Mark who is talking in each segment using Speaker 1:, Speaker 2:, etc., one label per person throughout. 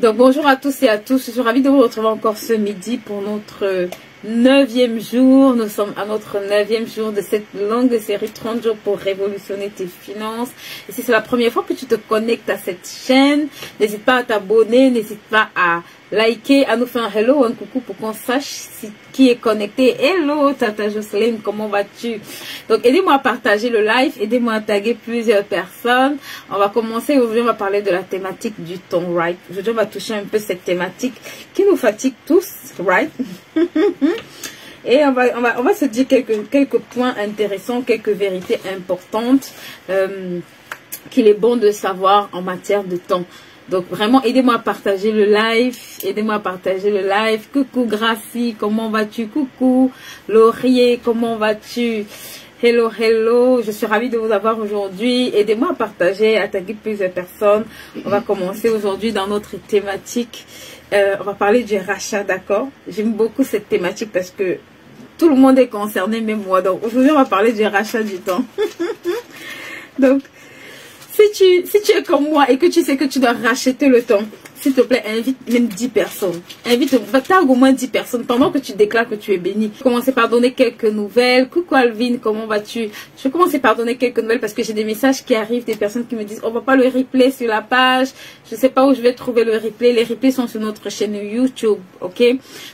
Speaker 1: Donc bonjour à tous et à tous, je suis ravie de vous retrouver encore ce midi pour notre 9e jour. Nous sommes à notre 9e jour de cette longue série 30 jours pour révolutionner tes finances. Et si c'est la première fois que tu te connectes à cette chaîne, n'hésite pas à t'abonner, n'hésite pas à liker, à nous faire un hello, un coucou pour qu'on sache qui est connecté. Hello Tata Jocelyne, comment vas-tu? Donc aidez-moi à partager le live, aidez-moi à taguer plusieurs personnes. On va commencer, aujourd'hui on va parler de la thématique du temps, right? Aujourd'hui on va toucher un peu cette thématique qui nous fatigue tous, right? Et on va se dire quelques points intéressants, quelques vérités importantes qu'il est bon de savoir en matière de temps. Donc vraiment, aidez-moi à partager le live. Aidez-moi à partager le live. Coucou Gracie, comment vas-tu? Coucou Laurier, comment vas-tu? Hello, hello. Je suis ravie de vous avoir aujourd'hui. Aidez-moi à partager, à taguer plusieurs personnes. On va commencer aujourd'hui dans notre thématique. On va parler du rachat, d'accord? J'aime beaucoup cette thématique parce que tout le monde est concerné, même moi. Donc aujourd'hui, on va parler du rachat du temps. Donc, si tu es comme moi et que tu sais que tu dois racheter le temps, s'il te plaît, invite même 10 personnes. Tag au moins 10 personnes pendant que tu déclares que tu es béni. Je vais commencer par donner quelques nouvelles. Coucou Alvin, comment vas-tu? Je vais commencer par donner quelques nouvelles parce que j'ai des messages qui arrivent, des personnes qui me disent on va pas le replay sur la page. Je sais pas où je vais trouver le replay. Les replays sont sur notre chaîne YouTube, ok?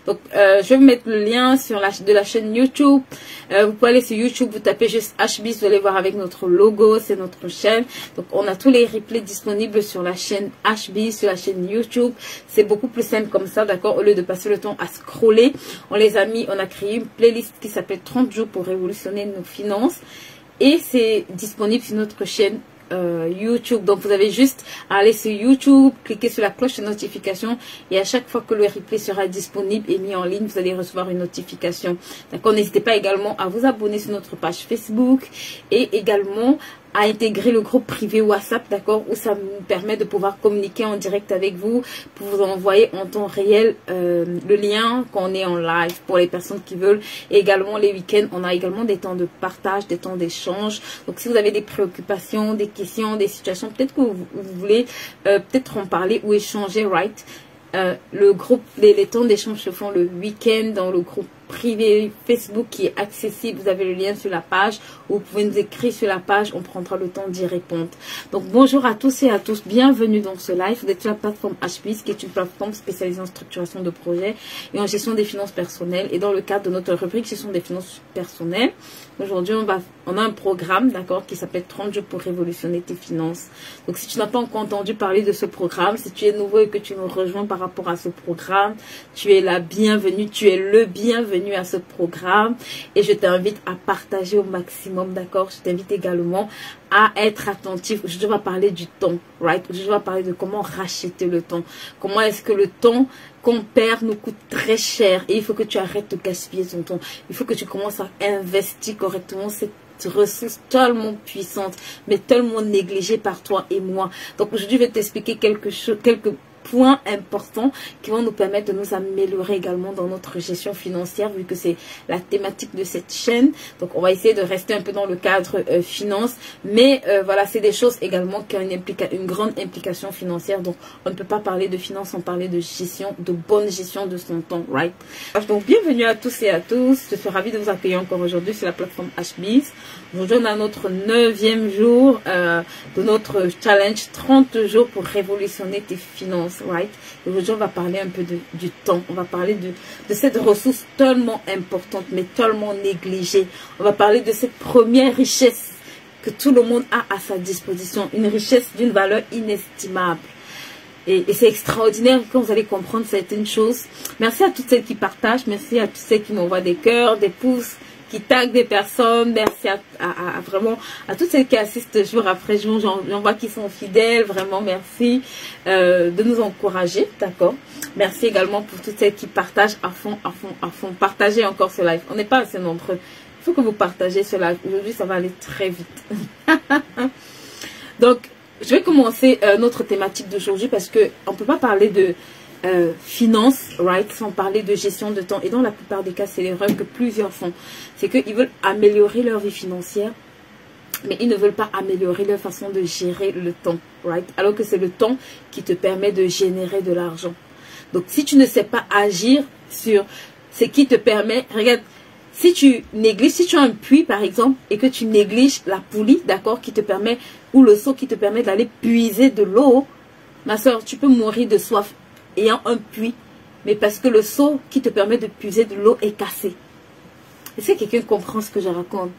Speaker 1: Donc, je vais mettre le lien de la chaîne YouTube. Vous pouvez aller sur YouTube, vous tapez juste HBIS, vous allez voir avec notre logo, c'est notre chaîne. Donc, on a tous les replays disponibles sur la chaîne HBIS, sur la chaîne YouTube. C'est beaucoup plus simple comme ça, d'accord? Au lieu de passer le temps à scroller, on les a mis, on a créé une playlist qui s'appelle 30 jours pour révolutionner nos finances. Et c'est disponible sur notre chaîne YouTube. Donc vous avez juste à aller sur YouTube, cliquer sur la cloche de notification et à chaque fois que le replay sera disponible et mis en ligne, vous allez recevoir une notification. D'accord? N'hésitez pas également à vous abonner sur notre page Facebook et également à intégrer le groupe privé WhatsApp, d'accord, où ça nous permet de pouvoir communiquer en direct avec vous, pour vous envoyer en temps réel le lien quand on est en live pour les personnes qui veulent. Et également les week-ends, on a également des temps de partage, des temps d'échange. Donc si vous avez des préoccupations, des questions, des situations, peut-être que vous voulez peut-être en parler ou échanger, right? Le groupe, les temps d'échange se font le week-end dans le groupe privé Facebook qui est accessible. Vous avez le lien sur la page ou vous pouvez nous écrire sur la page, on prendra le temps d'y répondre. Donc bonjour à tous et à tous, bienvenue dans ce live. Vous êtes sur la plateforme HBIS qui est une plateforme spécialisée en structuration de projets et en gestion des finances personnelles. Et dans le cadre de notre rubrique gestion des finances personnelles, aujourd'hui on a un programme, d'accord, qui s'appelle 30 jours pour révolutionner tes finances. Donc si tu n'as pas encore entendu parler de ce programme, si tu es nouveau et que tu nous rejoins par rapport à ce programme, tu es la bienvenue, tu es le bienvenu à ce programme et je t'invite à partager au maximum, d'accord? Je t'invite également à être attentif. Je vais parler du temps, right? Je vais parler de comment racheter le temps. Comment est-ce que le temps qu'on perd nous coûte très cher et il faut que tu arrêtes de gaspiller ton temps. Il faut que tu commences à investir correctement cette ressource tellement puissante mais tellement négligée par toi et moi. Donc aujourd'hui je vais t'expliquer quelques points importants qui vont nous permettre de nous améliorer également dans notre gestion financière vu que c'est la thématique de cette chaîne. Donc on va essayer de rester un peu dans le cadre finance, mais voilà, c'est des choses également qui ont une grande implication financière. Donc on ne peut pas parler de finance sans parler de gestion, de bonne gestion de son temps, right? Donc bienvenue à tous et à tous, je suis ravie de vous accueillir encore aujourd'hui sur la plateforme HBIS. Aujourd'hui on a notre 9e jour de notre challenge 30 jours pour révolutionner tes finances. Right? Aujourd'hui, on va parler un peu du temps. On va parler de cette ressource tellement importante, mais tellement négligée. On va parler de cette première richesse que tout le monde a à sa disposition. Une richesse d'une valeur inestimable. Et c'est extraordinaire quand vous allez comprendre certaines choses. Merci à toutes celles qui partagent. Merci à toutes celles qui m'envoient des cœurs, des pouces, qui taguent des personnes. Merci vraiment à toutes celles qui assistent jour après jour. J'en vois qui sont fidèles. Vraiment, merci de nous encourager. D'accord. Merci également pour toutes celles qui partagent à fond, à fond, à fond. Partagez encore ce live. On n'est pas assez nombreux. Il faut que vous partagez ce live. Aujourd'hui, ça va aller très vite. Donc, je vais commencer notre thématique d'aujourd'hui parce que on ne peut pas parler de finance, right, sans parler de gestion de temps. Et dans la plupart des cas, c'est l'erreur que plusieurs font. C'est qu'ils veulent améliorer leur vie financière, mais ils ne veulent pas améliorer leur façon de gérer le temps, right? Alors que c'est le temps qui te permet de générer de l'argent. Donc, si tu ne sais pas agir sur ce qui te permet, regarde, si tu négliges, si tu as un puits par exemple, et que tu négliges la poulie, d'accord, qui te permet, ou le seau qui te permet d'aller puiser de l'eau, ma soeur, tu peux mourir de soif ayant un puits, mais parce que le seau qui te permet de puiser de l'eau est cassé. Est-ce que quelqu'un comprend ce que je raconte?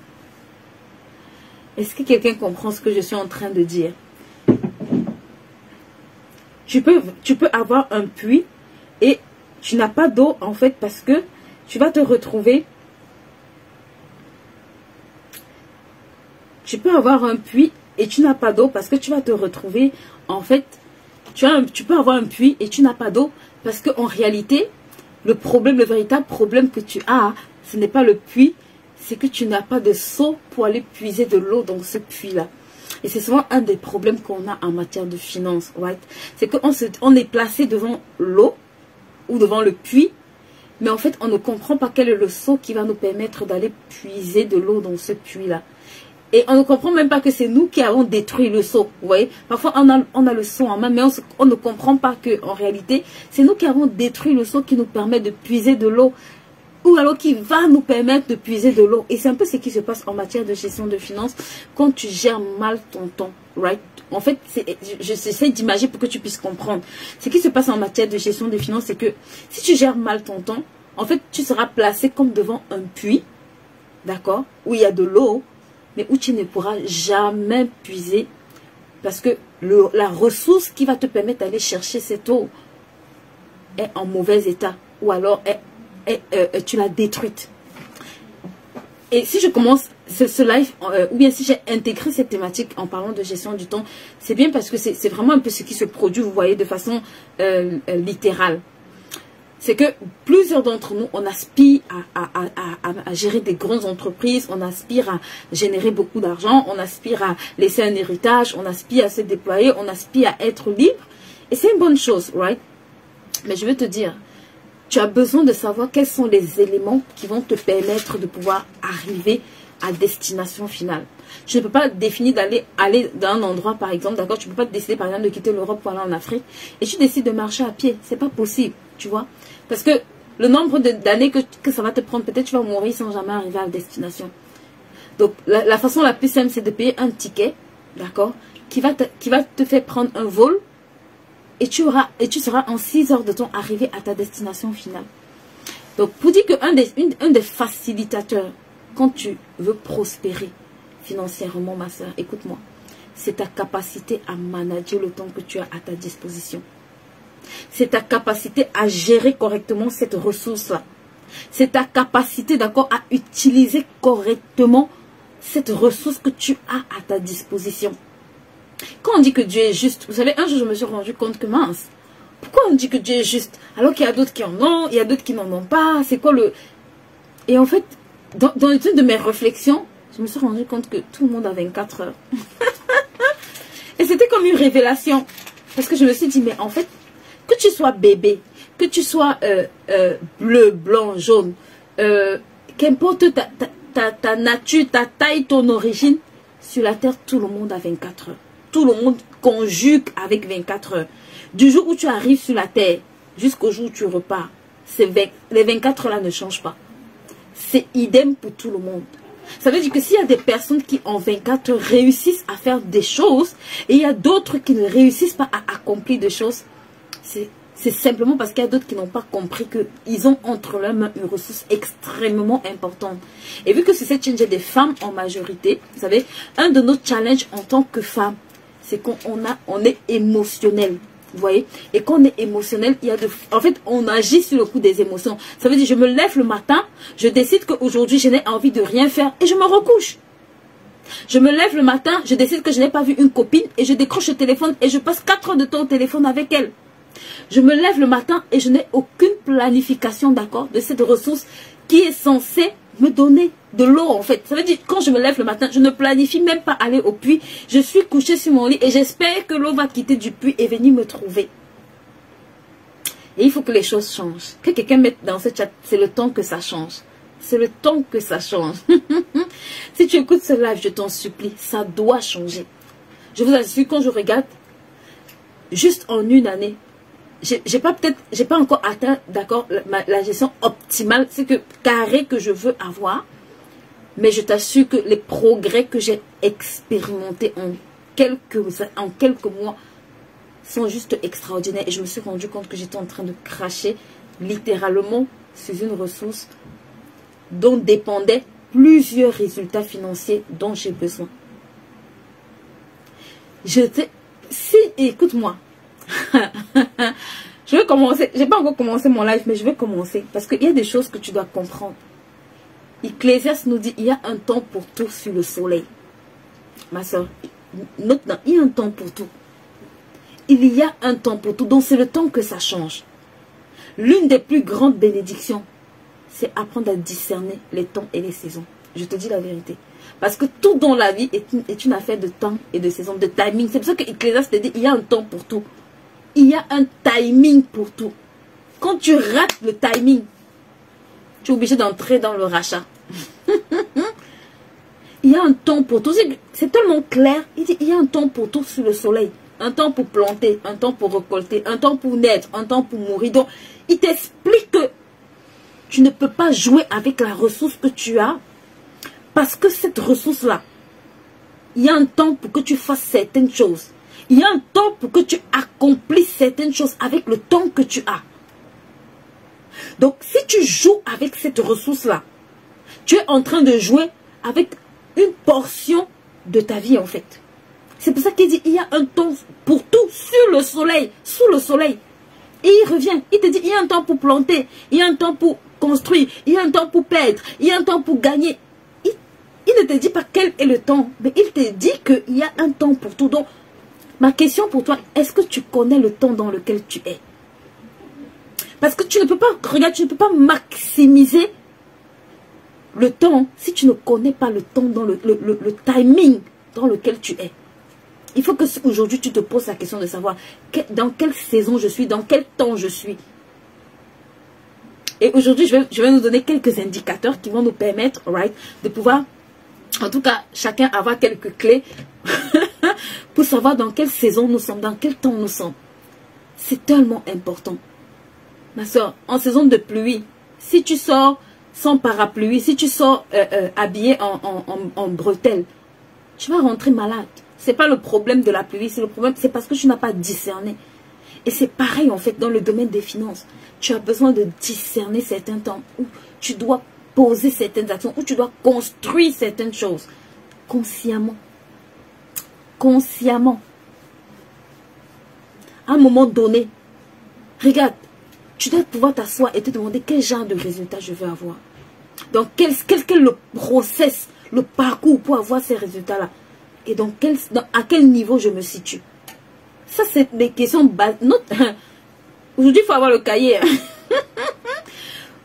Speaker 1: Est-ce que quelqu'un comprend ce que je suis en train de dire? Tu peux avoir un puits et tu n'as pas d'eau en fait parce que tu vas te retrouver. Tu peux avoir un puits et tu n'as pas d'eau parce que tu vas te retrouver en fait. Tu peux avoir un puits et tu n'as pas d'eau parce que en réalité, le véritable problème que tu as, ce n'est pas le puits, c'est que tu n'as pas de seau pour aller puiser de l'eau dans ce puits-là. Et c'est souvent un des problèmes qu'on a en matière de finances, right? C'est qu'on est placé devant l'eau ou devant le puits, mais en fait, on ne comprend pas quel est le seau qui va nous permettre d'aller puiser de l'eau dans ce puits-là. Et on ne comprend même pas que c'est nous qui avons détruit le seau, vous voyez? Parfois, on a le seau en main, mais on ne comprend pas qu'en réalité, c'est nous qui avons détruit le seau qui nous permet de puiser de l'eau, ou alors qui va nous permettre de puiser de l'eau. Et c'est un peu ce qui se passe en matière de gestion de finances quand tu gères mal ton temps, right? En fait, j'essaie d'imaginer pour que tu puisses comprendre. Ce qui se passe en matière de gestion de finances, c'est que si tu gères mal ton temps, en fait, tu seras placé comme devant un puits, d'accord, où il y a de l'eau, mais où tu ne pourras jamais puiser parce que la ressource qui va te permettre d'aller chercher cette eau est en mauvais état ou alors tu l'as détruite. Et si je commence ce live, ou bien si j'ai intégré cette thématique en parlant de gestion du temps, c'est bien parce que c'est vraiment un peu ce qui se produit, vous voyez, de façon littérale. C'est que plusieurs d'entre nous, on aspire à gérer des grandes entreprises, on aspire à générer beaucoup d'argent, on aspire à laisser un héritage, on aspire à se déployer, on aspire à être libre. Et c'est une bonne chose, right? Mais je veux te dire, tu as besoin de savoir quels sont les éléments qui vont te permettre de pouvoir arriver à destination finale. Je ne peux pas définir d'aller dans un endroit, par exemple, d'accord? Tu ne peux pas décider, par exemple, de quitter l'Europe pour aller en Afrique et tu décides de marcher à pied. C'est pas possible, tu vois? Parce que le nombre d'années que ça va te prendre, peut-être tu vas mourir sans jamais arriver à la destination. Donc, la façon la plus simple, c'est de payer un ticket, d'accord? Qui va te faire prendre un vol et tu seras en 6 heures de temps arrivé à ta destination finale. Donc, pour dire qu'un des facilitateurs, quand tu veux prospérer financièrement, ma soeur, écoute-moi, c'est ta capacité à manager le temps que tu as à ta disposition. C'est ta capacité à gérer correctement cette ressource-là. C'est ta capacité, d'accord, à utiliser correctement cette ressource que tu as à ta disposition. Quand on dit que Dieu est juste, vous savez, un jour je me suis rendu compte que mince, pourquoi on dit que Dieu est juste alors qu'il y a d'autres qui en ont, il y a d'autres qui n'en ont pas, c'est quoi le... Et en fait, dans une de mes réflexions, je me suis rendu compte que tout le monde a 24 heures. Et c'était comme une révélation. Parce que je me suis dit, mais en fait, que tu sois bébé, que tu sois bleu, blanc, jaune, qu'importe ta nature, ta taille, ton origine, sur la terre, tout le monde a 24 heures. Tout le monde conjugue avec 24 heures. Du jour où tu arrives sur la terre, jusqu'au jour où tu repars, les 24 heures là ne changent pas. C'est idem pour tout le monde. Ça veut dire que s'il y a des personnes qui en 24 heures réussissent à faire des choses, et il y a d'autres qui ne réussissent pas à accomplir des choses, c'est simplement parce qu'il y a d'autres qui n'ont pas compris qu'ils ont entre leurs mains une ressource extrêmement importante. Et vu que c'est cette challenge des femmes en majorité, vous savez, un de nos challenges en tant que femme, c'est qu'on est émotionnel. Vous voyez? Et quand on est émotionnel, en fait, on agit sur le coup des émotions. Ça veut dire, je me lève le matin, je décide qu'aujourd'hui, je n'ai envie de rien faire et je me recouche. Je me lève le matin, je décide que je n'ai pas vu une copine et je décroche le téléphone et je passe 4 heures de temps au téléphone avec elle. Je me lève le matin et je n'ai aucune planification, d'accord, de cette ressource qui est censée me donner de l'eau, en fait. Ça veut dire, quand je me lève le matin, je ne planifie même pas aller au puits. Je suis couchée sur mon lit et j'espère que l'eau va quitter du puits et venir me trouver. Et il faut que les choses changent. Que quelqu'un mette dans ce chat, c'est le temps que ça change. C'est le temps que ça change. Si tu écoutes ce live, je t'en supplie, ça doit changer. Je vous assure, quand je regarde, juste en une année, j'ai pas encore atteint, d'accord, la gestion optimale, c'est que carré que je veux avoir, mais je t'assure que les progrès que j'ai expérimentés en quelques mois sont juste extraordinaires. Et je me suis rendu compte que j'étais en train de cracher littéralement sur une ressource dont dépendaient plusieurs résultats financiers dont j'ai besoin. Écoute-moi. Je vais commencer. J'ai pas encore commencé mon live, mais je vais commencer. Parce qu'il y a des choses que tu dois comprendre. Ecclésiaste nous dit, il y a un temps pour tout sur le soleil. Ma soeur, note, il y a un temps pour tout. Il y a un temps pour tout. Donc c'est le temps que ça change. L'une des plus grandes bénédictions, c'est apprendre à discerner les temps et les saisons. Je te dis la vérité. Parce que tout dans la vie est une affaire de temps et de saison, de timing. C'est pour ça que Ecclésiaste te dit, il y a un temps pour tout. Il y a un timing pour tout. Quand tu rates le timing, tu es obligé d'entrer dans le rachat. Il y a un temps pour tout. C'est tellement clair. Il dit, il y a un temps pour tout sur le soleil. Un temps pour planter, un temps pour récolter, un temps pour naître, un temps pour mourir. Donc, il t'explique que tu ne peux pas jouer avec la ressource que tu as. Parce que cette ressource-là, il y a un temps pour que tu fasses certaines choses. Il y a un temps pour que tu accomplisses certaines choses avec le temps que tu as. Donc, si tu joues avec cette ressource-là, tu es en train de jouer avec une portion de ta vie, en fait. C'est pour ça qu'il dit, il y a un temps pour tout sur le soleil, sous le soleil. Et il revient, il te dit, il y a un temps pour planter, il y a un temps pour construire, il y a un temps pour perdre, il y a un temps pour gagner. Il ne te dit pas quel est le temps, mais il te dit qu'il y a un temps pour tout. Donc, ma question pour toi, est-ce que tu connais le temps dans lequel tu es? Parce que tu ne peux pas, regarde, tu ne peux pas maximiser le temps si tu ne connais pas le temps, dans le timing dans lequel tu es. Il faut que aujourd'hui tu te poses la question de savoir dans quelle saison je suis, dans quel temps je suis. Et aujourd'hui, je vais nous donner quelques indicateurs qui vont nous permettre, right, de pouvoir, en tout cas, chacun avoir quelques clés pour savoir dans quelle saison nous sommes, dans quel temps nous sommes. C'est tellement important. Ma soeur, en saison de pluie, si tu sors sans parapluie, si tu sors habillé en bretelles, tu vas rentrer malade. Ce n'est pas le problème de la pluie, c'est le problème, c'est parce que tu n'as pas discerné. Et c'est pareil en fait dans le domaine des finances. Tu as besoin de discerner certains temps où tu dois poser certaines actions, où tu dois construire certaines choses consciemment. Consciemment. À un moment donné, regarde, tu dois pouvoir t'asseoir et te demander quel genre de résultat je veux avoir. Donc, quel est le process, le parcours pour avoir ces résultats-là. Et à quel niveau je me situe. Ça, c'est des questions basiques. Aujourd'hui, il faut avoir le cahier.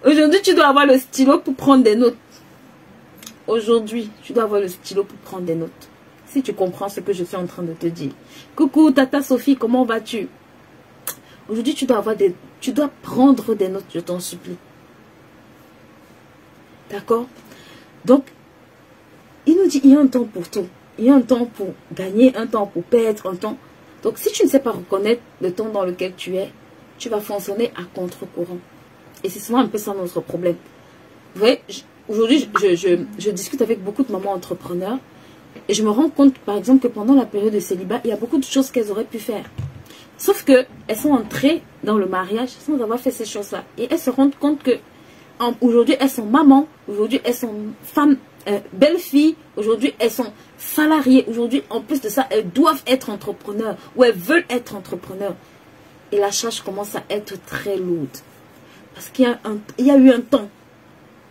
Speaker 1: Aujourd'hui, tu dois avoir le stylo pour prendre des notes. Aujourd'hui, tu dois avoir le stylo pour prendre des notes. Si tu comprends ce que je suis en train de te dire. Coucou, Tata Sophie, comment vas-tu? Aujourd'hui, tu dois prendre des notes, je t'en supplie. D'accord? Donc, il nous dit, il y a un temps pour tout. Il y a un temps pour gagner, un temps pour perdre, un temps. Donc, si tu ne sais pas reconnaître le temps dans lequel tu es, tu vas fonctionner à contre-courant. Et c'est souvent un peu ça notre problème. Vous voyez, aujourd'hui, je discute avec beaucoup de mamans entrepreneurs et je me rends compte, par exemple, que pendant la période de célibat, il y a beaucoup de choses qu'elles auraient pu faire. Sauf qu'elles sont entrées dans le mariage sans avoir fait ces choses-là. Et elles se rendent compte que aujourd'hui, elles sont mamans, aujourd'hui, elles sont femmes, belles-filles, aujourd'hui, elles sont salariées. Aujourd'hui, en plus de ça, elles doivent être entrepreneurs ou elles veulent être entrepreneurs. Et la charge commence à être très lourde. Parce qu'il y a eu un temps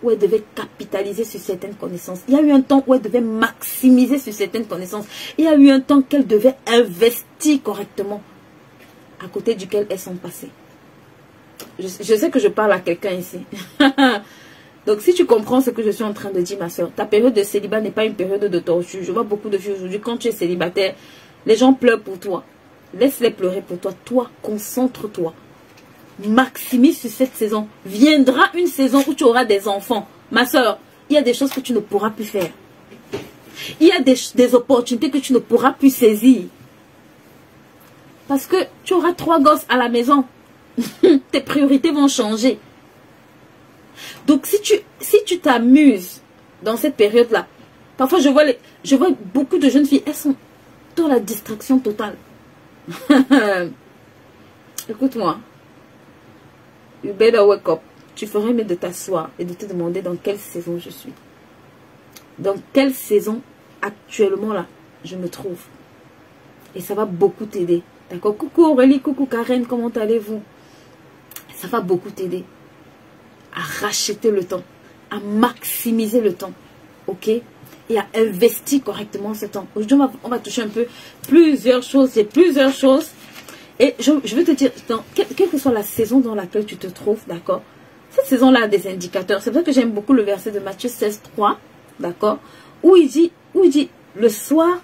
Speaker 1: où elle devait capitaliser sur certaines connaissances. Il y a eu un temps où elle devait maximiser sur certaines connaissances. Il y a eu un temps qu'elle devait investir correctement, à côté duquel elles sont passées. Je sais que je parle à quelqu'un ici. Donc, si tu comprends ce que je suis en train de dire, ma soeur, ta période de célibat n'est pas une période de torture. Je vois beaucoup de filles aujourd'hui, quand tu es célibataire, les gens pleurent pour toi. Laisse-les pleurer pour toi. Toi, concentre-toi. Maximise sur cette saison. Viendra une saison où tu auras des enfants. Ma soeur, il y a des choses que tu ne pourras plus faire. Il y a des opportunités que tu ne pourras plus saisir. Parce que tu auras 3 gosses à la maison. Tes priorités vont changer. Donc, si tu t'amuses dans cette période-là, parfois je vois beaucoup de jeunes filles, elles sont dans la distraction totale. Écoute-moi. You better wake up. Tu ferais mieux de t'asseoir et de te demander dans quelle saison je suis. Dans quelle saison actuellement là je me trouve. Et ça va beaucoup t'aider. D'accord? Coucou Aurélie, coucou Karen, comment allez-vous? Ça va beaucoup t'aider à racheter le temps, à maximiser le temps. Ok? Et à investir correctement ce temps. Aujourd'hui, on va toucher un peu plusieurs choses. C'est plusieurs choses. Et je veux te dire, quelle que soit la saison dans laquelle tu te trouves, d'accord? Cette saison-là a des indicateurs. C'est pour ça que j'aime beaucoup le verset de Matthieu 16, 3, d'accord? Où il dit, le soir,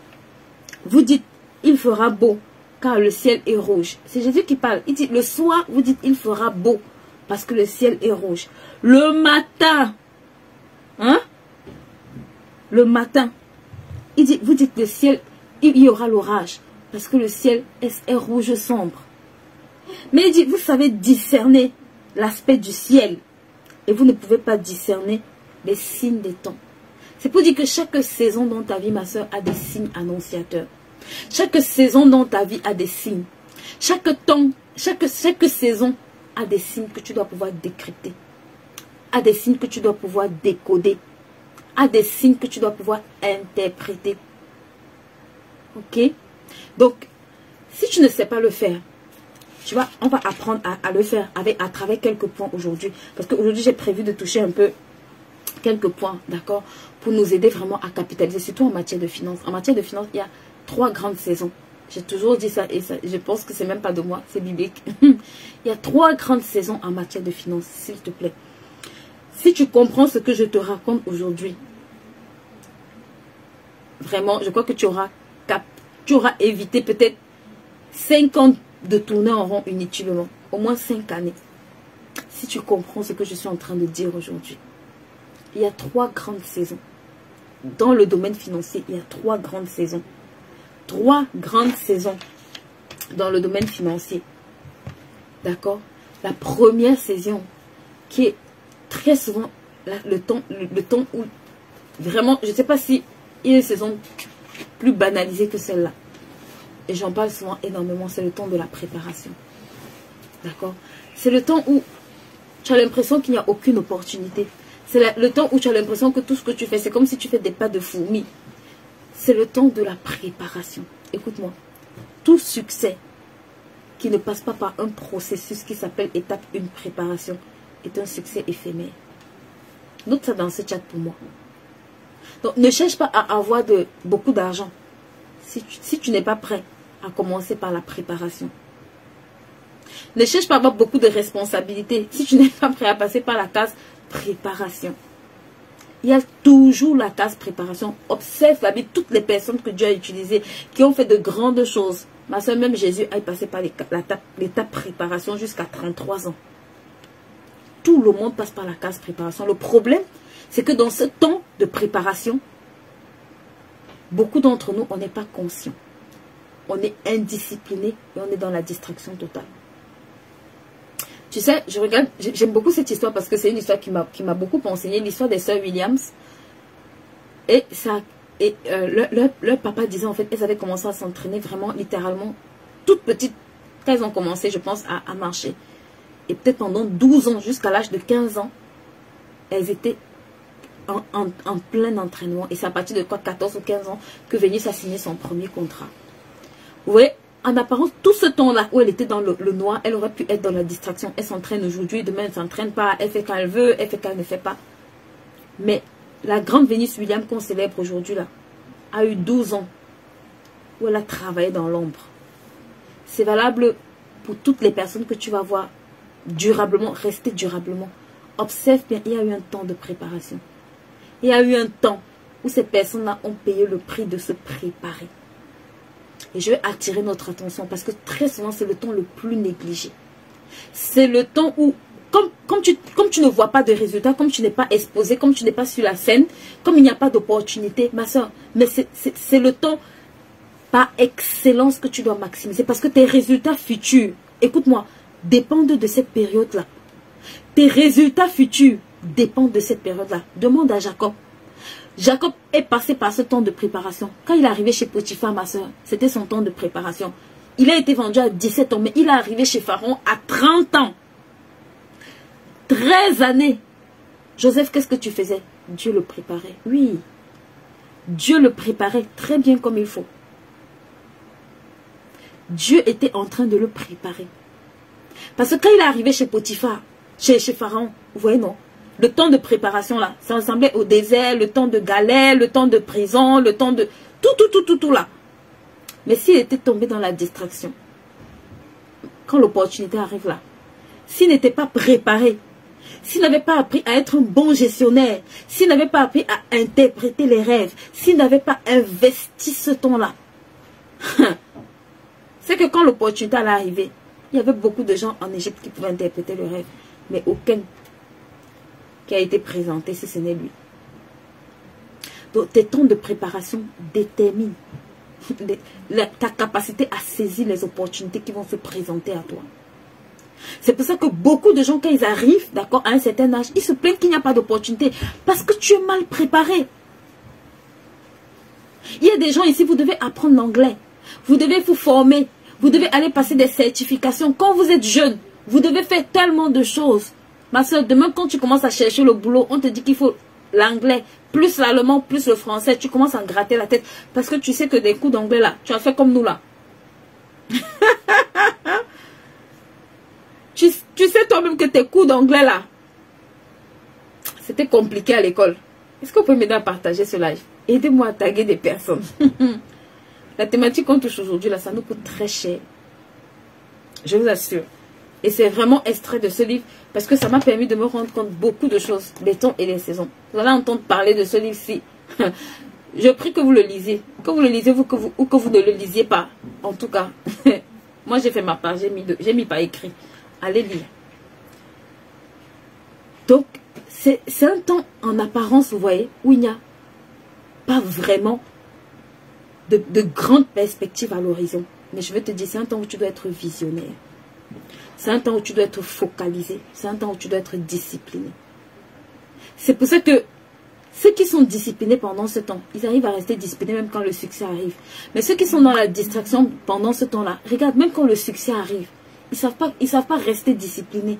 Speaker 1: vous dites, il fera beau, car le ciel est rouge. C'est Jésus qui parle. Il dit, le soir, vous dites, il fera beau, parce que le ciel est rouge. Le matin, hein? Le matin, il dit, vous dites, le ciel, il y aura l'orage, parce que le ciel est rouge sombre. Mais il dit, vous savez discerner l'aspect du ciel, et vous ne pouvez pas discerner les signes des temps. C'est pour dire que chaque saison dans ta vie, ma soeur, a des signes annonciateurs. Chaque saison dans ta vie a des signes. Chaque temps, chaque saison a des signes que tu dois pouvoir décrypter. A des signes que tu dois pouvoir décoder. A des signes que tu dois pouvoir interpréter. Ok? Donc, si tu ne sais pas le faire, tu vois, on va apprendre à le faire à travers quelques points aujourd'hui. Parce qu'aujourd'hui, j'ai prévu de toucher un peu quelques points, d'accord, pour nous aider vraiment à capitaliser, surtout en matière de finance. En matière de finance, il y a 3 grandes saisons. J'ai toujours dit ça et ça, je pense que c'est même pas de moi, c'est biblique. Il y a 3 grandes saisons en matière de finance, s'il te plaît. Si tu comprends ce que je te raconte aujourd'hui, vraiment, je crois que tu auras évité peut-être 5 ans de tourner en rond inutilement. Au moins 5 années. Si tu comprends ce que je suis en train de dire aujourd'hui. Il y a 3 grandes saisons. Dans le domaine financier, il y a 3 grandes saisons. 3 grandes saisons dans le domaine financier. D'accord? La première saison, qui est très souvent le temps où vraiment, je ne sais pas si il y a une saison plus banalisée que celle-là. Et j'en parle souvent énormément, c'est le temps de la préparation. D'accord? C'est le temps où tu as l'impression qu'il n'y a aucune opportunité. C'est le temps où tu as l'impression que tout ce que tu fais, c'est comme si tu fais des pas de fourmi. C'est le temps de la préparation. Écoute-moi, tout succès qui ne passe pas par un processus qui s'appelle étape 1 préparation est un succès éphémère. Note ça dans ce chat pour moi. Donc, ne cherche pas à avoir beaucoup d'argent si tu n'es pas prêt à commencer par la préparation. Ne cherche pas à avoir beaucoup de responsabilités si tu n'es pas prêt à passer par la case préparation. Il y a toujours la case préparation. Observe la Bible, toutes les personnes que Dieu a utilisées, qui ont fait de grandes choses. Ma soeur, même Jésus a passé par l'étape préparation jusqu'à 33 ans. Tout le monde passe par la case préparation. Le problème, c'est que dans ce temps de préparation, beaucoup d'entre nous, on n'est pas conscient. On est indiscipliné et on est dans la distraction totale. Tu sais, j'aime beaucoup cette histoire parce que c'est une histoire qui m'a beaucoup enseigné, l'histoire des sœurs Williams. Et leur papa disait en fait, elles avaient commencé à s'entraîner vraiment littéralement toutes petites, quand elles ont commencé, je pense, à marcher. Et peut-être pendant 12 ans, jusqu'à l'âge de 15 ans, elles étaient en plein entraînement. Et c'est à partir de quoi, 14 ou 15 ans, que Vénus a signé son premier contrat. Vous voyez, en apparence, tout ce temps-là où elle était dans le noir, elle aurait pu être dans la distraction. Elle s'entraîne aujourd'hui, demain elle ne s'entraîne pas, elle fait quand elle veut, elle fait quand elle ne fait pas. Mais la grande Vénus Williams qu'on célèbre aujourd'hui là, a eu 12 ans où elle a travaillé dans l'ombre. C'est valable pour toutes les personnes que tu vas voir durablement, rester durablement. Observe bien, il y a eu un temps de préparation. Il y a eu un temps où ces personnes-là ont payé le prix de se préparer. Et je vais attirer notre attention parce que très souvent, c'est le temps le plus négligé. C'est le temps où comme tu ne vois pas de résultats, comme tu n'es pas exposé, comme tu n'es pas sur la scène, comme il n'y a pas d'opportunité, ma soeur, mais c'est le temps par excellence que tu dois maximiser. Parce que tes résultats futurs, écoute-moi, dépendent de cette période-là. Tes résultats futurs dépendent de cette période-là. Demande à Jacob. Jacob est passé par ce temps de préparation. Quand il est arrivé chez Potiphar, ma soeur, c'était son temps de préparation. Il a été vendu à 17 ans, mais il est arrivé chez Pharaon à 30 ans. 13 années. Joseph, qu'est-ce que tu faisais? Dieu le préparait. Oui. Dieu le préparait très bien comme il faut. Dieu était en train de le préparer. Parce que quand il est arrivé chez Potiphar, chez Pharaon, vous voyez, non? Le temps de préparation là, ça ressemblait au désert, le temps de galère, le temps de prison, le temps de... Tout là. Mais s'il était tombé dans la distraction, quand l'opportunité arrive là, s'il n'était pas préparé, s'il n'avait pas appris à être un bon gestionnaire, s'il n'avait pas appris à interpréter les rêves, s'il n'avait pas investi ce temps-là, c'est que quand l'opportunité allait arriver, il y avait beaucoup de gens en Égypte qui pouvaient interpréter le rêve, mais aucun qui a été présenté si ce n'est lui. Donc tes temps de préparation déterminent ta capacité à saisir les opportunités qui vont se présenter à toi. C'est pour ça que beaucoup de gens, quand ils arrivent, d'accord, à un certain âge, ils se plaignent qu'il n'y a pas d'opportunité. Parce que tu es mal préparé. Il y a des gens ici, vous devez apprendre l'anglais. Vous devez vous former. Vous devez aller passer des certifications. Quand vous êtes jeune, vous devez faire tellement de choses. Ma soeur, demain, quand tu commences à chercher le boulot, on te dit qu'il faut l'anglais, plus l'allemand, plus le français. Tu commences à gratter la tête. Parce que tu sais que des cours d'anglais là, tu as fait comme nous là. Tu sais toi-même que tes cours d'anglais là, c'était compliqué à l'école. Est-ce que vous pouvez m'aider à partager ce live? Aidez-moi à taguer des personnes. La thématique qu'on touche aujourd'hui là, ça nous coûte très cher. Je vous assure. Et c'est vraiment extrait de ce livre parce que ça m'a permis de me rendre compte de beaucoup de choses, les temps et les saisons. Vous allez entendre parler de ce livre-ci. Je prie que vous le lisiez. Que vous le lisiez ou que vous ne le lisiez pas. En tout cas, moi j'ai fait ma part, j'ai mis par écrit. Allez lire. Donc, c'est un temps en apparence, vous voyez, où il n'y a pas vraiment de grandes perspectives à l'horizon. Mais je veux te dire, c'est un temps où tu dois être visionnaire. C'est un temps où tu dois être focalisé. C'est un temps où tu dois être discipliné. C'est pour ça que ceux qui sont disciplinés pendant ce temps, ils arrivent à rester disciplinés même quand le succès arrive. Mais ceux qui sont dans la distraction pendant ce temps-là, regarde, même quand le succès arrive, ils savent pas rester disciplinés.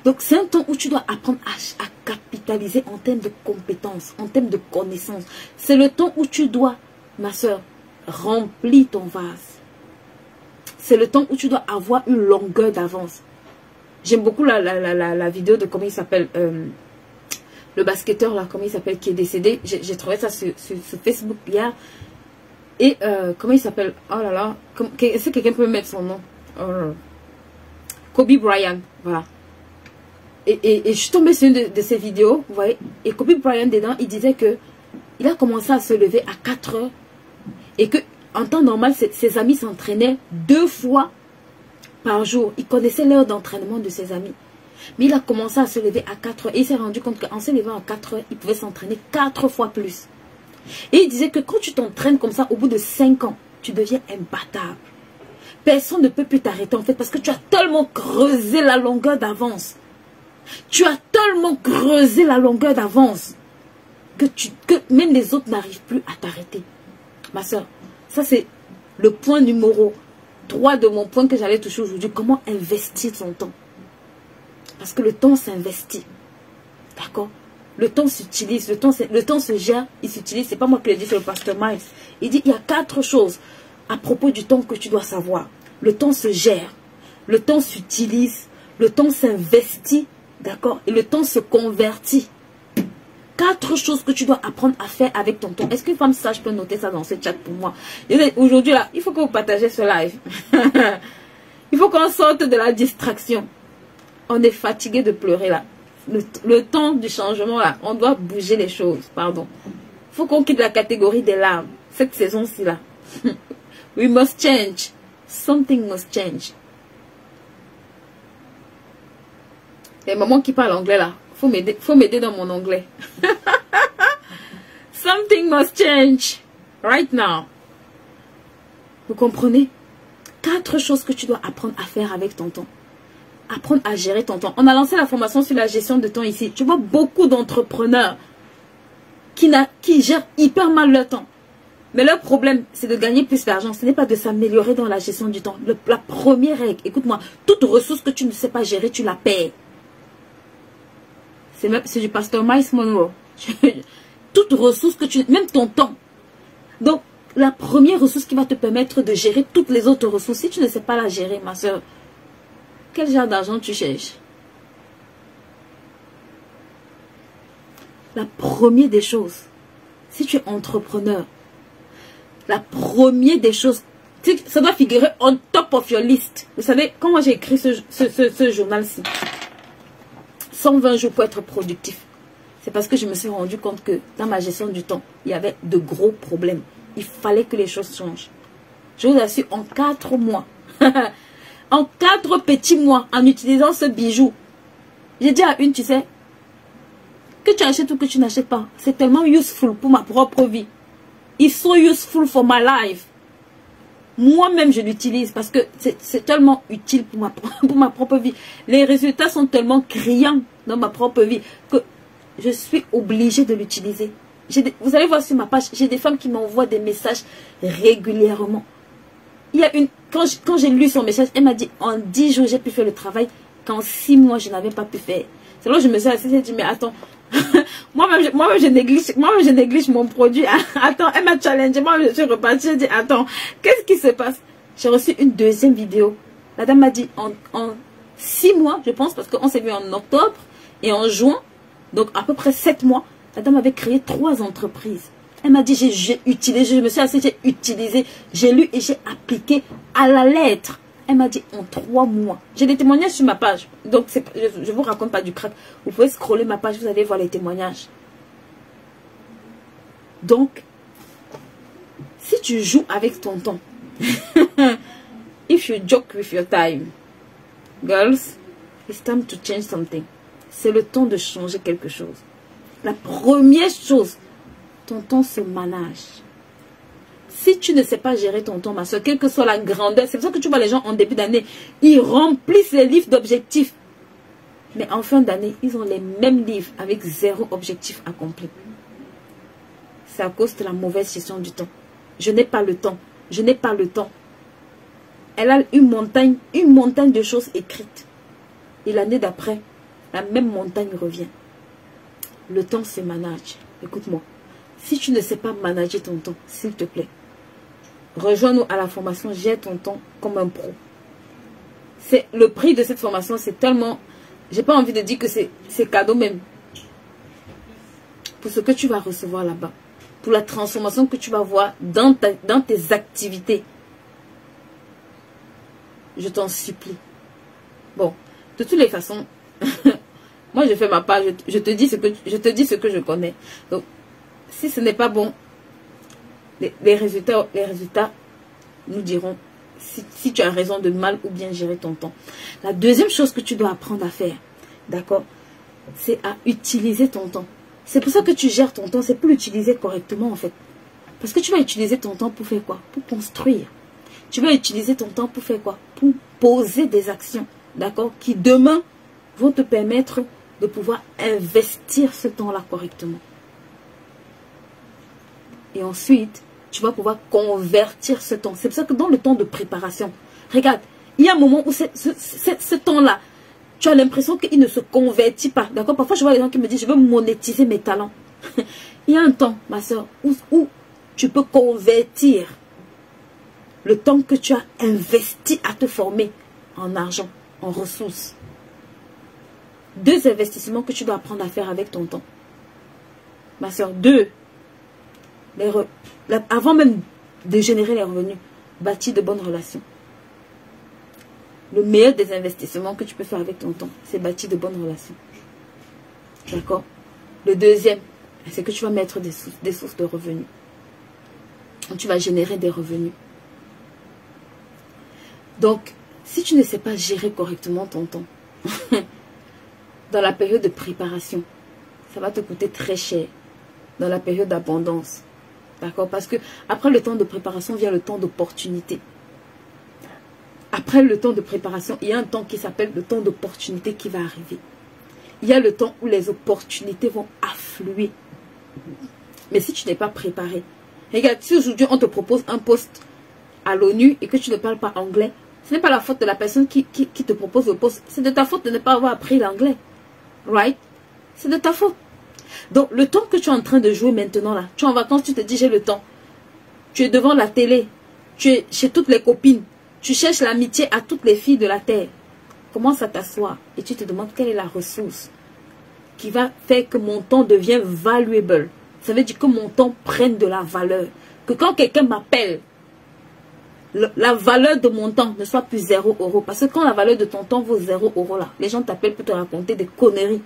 Speaker 1: Donc c'est un temps où tu dois apprendre à capitaliser en termes de compétences, en termes de connaissances. C'est le temps où tu dois, ma soeur, remplir ton vase. C'est le temps où tu dois avoir une longueur d'avance. J'aime beaucoup la vidéo de comment il s'appelle, le basketteur là, comment il s'appelle, qui est décédé. J'ai trouvé ça sur Facebook hier. Et comment il s'appelle? Oh là là, est-ce que quelqu'un peut me mettre son nom? Kobe Bryant, voilà. Et je suis tombée sur une de ces vidéos, vous voyez. Et Kobe Bryant dedans, il disait que il a commencé à se lever à 4 heures. Et que en temps normal, ses amis s'entraînaient 2 fois par jour. Il connaissait l'heure d'entraînement de ses amis. Mais il a commencé à se lever à 4 heures. Et il s'est rendu compte qu'en se levant à 4 heures, il pouvait s'entraîner 4 fois plus. Et il disait que quand tu t'entraînes comme ça, au bout de 5 ans, tu deviens imbattable. Personne ne peut plus t'arrêter en fait parce que tu as tellement creusé la longueur d'avance. Tu as tellement creusé la longueur d'avance que même les autres n'arrivent plus à t'arrêter. Ma soeur, ça c'est le point numéro 3 de mon point que j'allais toucher aujourd'hui. Comment investir son temps? Parce que le temps s'investit. D'accord? Le temps s'utilise, le temps se gère, il s'utilise. C'est pas moi qui le dis, c'est le pasteur Miles. Il dit, il y a 4 choses à propos du temps que tu dois savoir. Le temps se gère, le temps s'utilise, le temps s'investit, d'accord? Et le temps se convertit. 4 choses que tu dois apprendre à faire avec ton temps. Est-ce qu'une femme sage peut noter ça dans ce chat pour moi? Aujourd'hui, là, il faut que vous partagez ce live. Il faut qu'on sorte de la distraction. On est fatigué de pleurer là. Le temps du changement là, on doit bouger les choses, pardon. Il faut qu'on quitte la catégorie des larmes, cette saison-ci là. We must change. Something must change. Les mamans qui parlent anglais là, faut m'aider dans mon anglais. Something must change right now. Vous comprenez? 4 choses que tu dois apprendre à faire avec ton temps. Apprendre à gérer ton temps. On a lancé la formation sur la gestion de temps ici. Tu vois beaucoup d'entrepreneurs qui gèrent hyper mal leur temps. Mais leur problème, c'est de gagner plus d'argent. Ce n'est pas de s'améliorer dans la gestion du temps. La première règle, écoute-moi, toute ressource que tu ne sais pas gérer, tu la paies. C'est du pasteur Miles Monroe. Toute ressource que tu... Même ton temps. Donc, la première ressource qui va te permettre de gérer toutes les autres ressources, si tu ne sais pas la gérer, ma soeur, quel genre d'argent tu cherches? La première des choses, si tu es entrepreneur, la première des choses, ça doit figurer on top of your list. Vous savez, quand moi j'ai écrit ce journal-ci, 120 jours pour être productif, c'est parce que je me suis rendu compte que dans ma gestion du temps, il y avait de gros problèmes. Il fallait que les choses changent. Je vous assure, en 4 mois, en 4 petits mois, en utilisant ce bijou, j'ai dit à une, tu sais, que tu achètes ou que tu n'achètes pas, c'est tellement useful pour ma propre vie. It's so useful for my life. Moi-même, je l'utilise parce que c'est tellement utile pour ma propre vie. Les résultats sont tellement criants dans ma propre vie que je suis obligée de l'utiliser. Vous allez voir sur ma page, j'ai des femmes qui m'envoient des messages régulièrement. Il y a quand j'ai lu son message, elle m'a dit, en 10 jours, j'ai pu faire le travail qu'en 6 mois, je n'avais pas pu faire. C'est là que je me suis assise et dit, mais attends, moi-même, je néglige mon produit. Attends, elle m'a challengé, moi, je suis repartie, j'ai dit, attends, qu'est-ce qui se passe? J'ai reçu une deuxième vidéo. La dame m'a dit, en 6 mois, je pense, parce qu'on s'est vu en octobre et en juin, donc à peu près 7 mois, la dame avait créé 3 entreprises. Elle m'a dit, j'ai utilisé, je me suis assise, j'ai utilisé, j'ai lu et j'ai appliqué à la lettre. Elle m'a dit en 3 mois. J'ai des témoignages sur ma page. Donc, je ne vous raconte pas du crack. Vous pouvez scroller ma page, vous allez voir les témoignages. Donc, si tu joues avec ton temps, if you joke with your time, girls, it's time to change something. C'est le temps de changer quelque chose. La première chose, ton temps se manage. Si tu ne sais pas gérer ton temps, ma soeur, quelle que soit la grandeur, c'est pour ça que tu vois les gens en début d'année, ils remplissent les livres d'objectifs. Mais en fin d'année, ils ont les mêmes livres avec 0 objectif accompli. C'est à cause de la mauvaise gestion du temps. Je n'ai pas le temps. Je n'ai pas le temps. Elle a une montagne de choses écrites. Et l'année d'après, la même montagne revient. Le temps se manage. Écoute-moi. Si tu ne sais pas manager ton temps, s'il te plaît, rejoins-nous à la formation Gère ton temps comme un pro. C'est le prix de cette formation, c'est tellement... J'ai pas envie de dire que c'est cadeau même. Pour ce que tu vas recevoir là-bas. Pour la transformation que tu vas voir dans tes activités. Je t'en supplie. Bon, de toutes les façons, moi je fais ma part, je te dis ce que je connais. Donc, si ce n'est pas bon, les résultats nous diront si tu as raison de mal ou bien gérer ton temps. La deuxième chose que tu dois apprendre à faire, d'accord, c'est à utiliser ton temps. C'est pour ça que tu gères ton temps, c'est pour l'utiliser correctement en fait. Parce que tu vas utiliser ton temps pour faire quoi? Pour construire. Tu vas utiliser ton temps pour faire quoi? Pour poser des actions, d'accord, qui demain vont te permettre de pouvoir investir ce temps-là correctement. Et ensuite, tu vas pouvoir convertir ce temps. C'est pour ça que dans le temps de préparation, regarde, il y a un moment où ce temps-là, tu as l'impression qu'il ne se convertit pas. D'accord? Parfois, je vois les gens qui me disent, je veux monétiser mes talents. Il y a un temps, ma soeur, où tu peux convertir le temps que tu as investi à te former en argent, en ressources. 2 investissements que tu dois apprendre à faire avec ton temps. Ma soeur, 2. Avant même de générer les revenus, bâtir de bonnes relations. Le meilleur des investissements que tu peux faire avec ton temps, c'est bâtir de bonnes relations. D'accord? Le deuxième, c'est que tu vas mettre des sources de revenus. Tu vas générer des revenus. Donc, si tu ne sais pas gérer correctement ton temps, dans la période de préparation. Ça va te coûter très cher. Dans la période d'abondance. D'accord? Parce que après le temps de préparation vient le temps d'opportunité. Après le temps de préparation, il y a un temps qui s'appelle le temps d'opportunité qui va arriver. Il y a le temps où les opportunités vont affluer. Mais si tu n'es pas préparé, regarde, si aujourd'hui on te propose un poste à l'ONU et que tu ne parles pas anglais, ce n'est pas la faute de la personne qui te propose le poste. C'est de ta faute de ne pas avoir appris l'anglais. Right? C'est de ta faute. Donc, le temps que tu es en train de jouer maintenant, là, tu es en vacances, tu te dis j'ai le temps. Tu es devant la télé, tu es chez toutes les copines, tu cherches l'amitié à toutes les filles de la terre. Commence à t'asseoir et tu te demandes quelle est la ressource qui va faire que mon temps devienne valuable. Ça veut dire que mon temps prenne de la valeur. Que quand quelqu'un m'appelle, la valeur de mon temps ne soit plus 0 €. Parce que quand la valeur de ton temps vaut 0 € là, les gens t'appellent pour te raconter des conneries.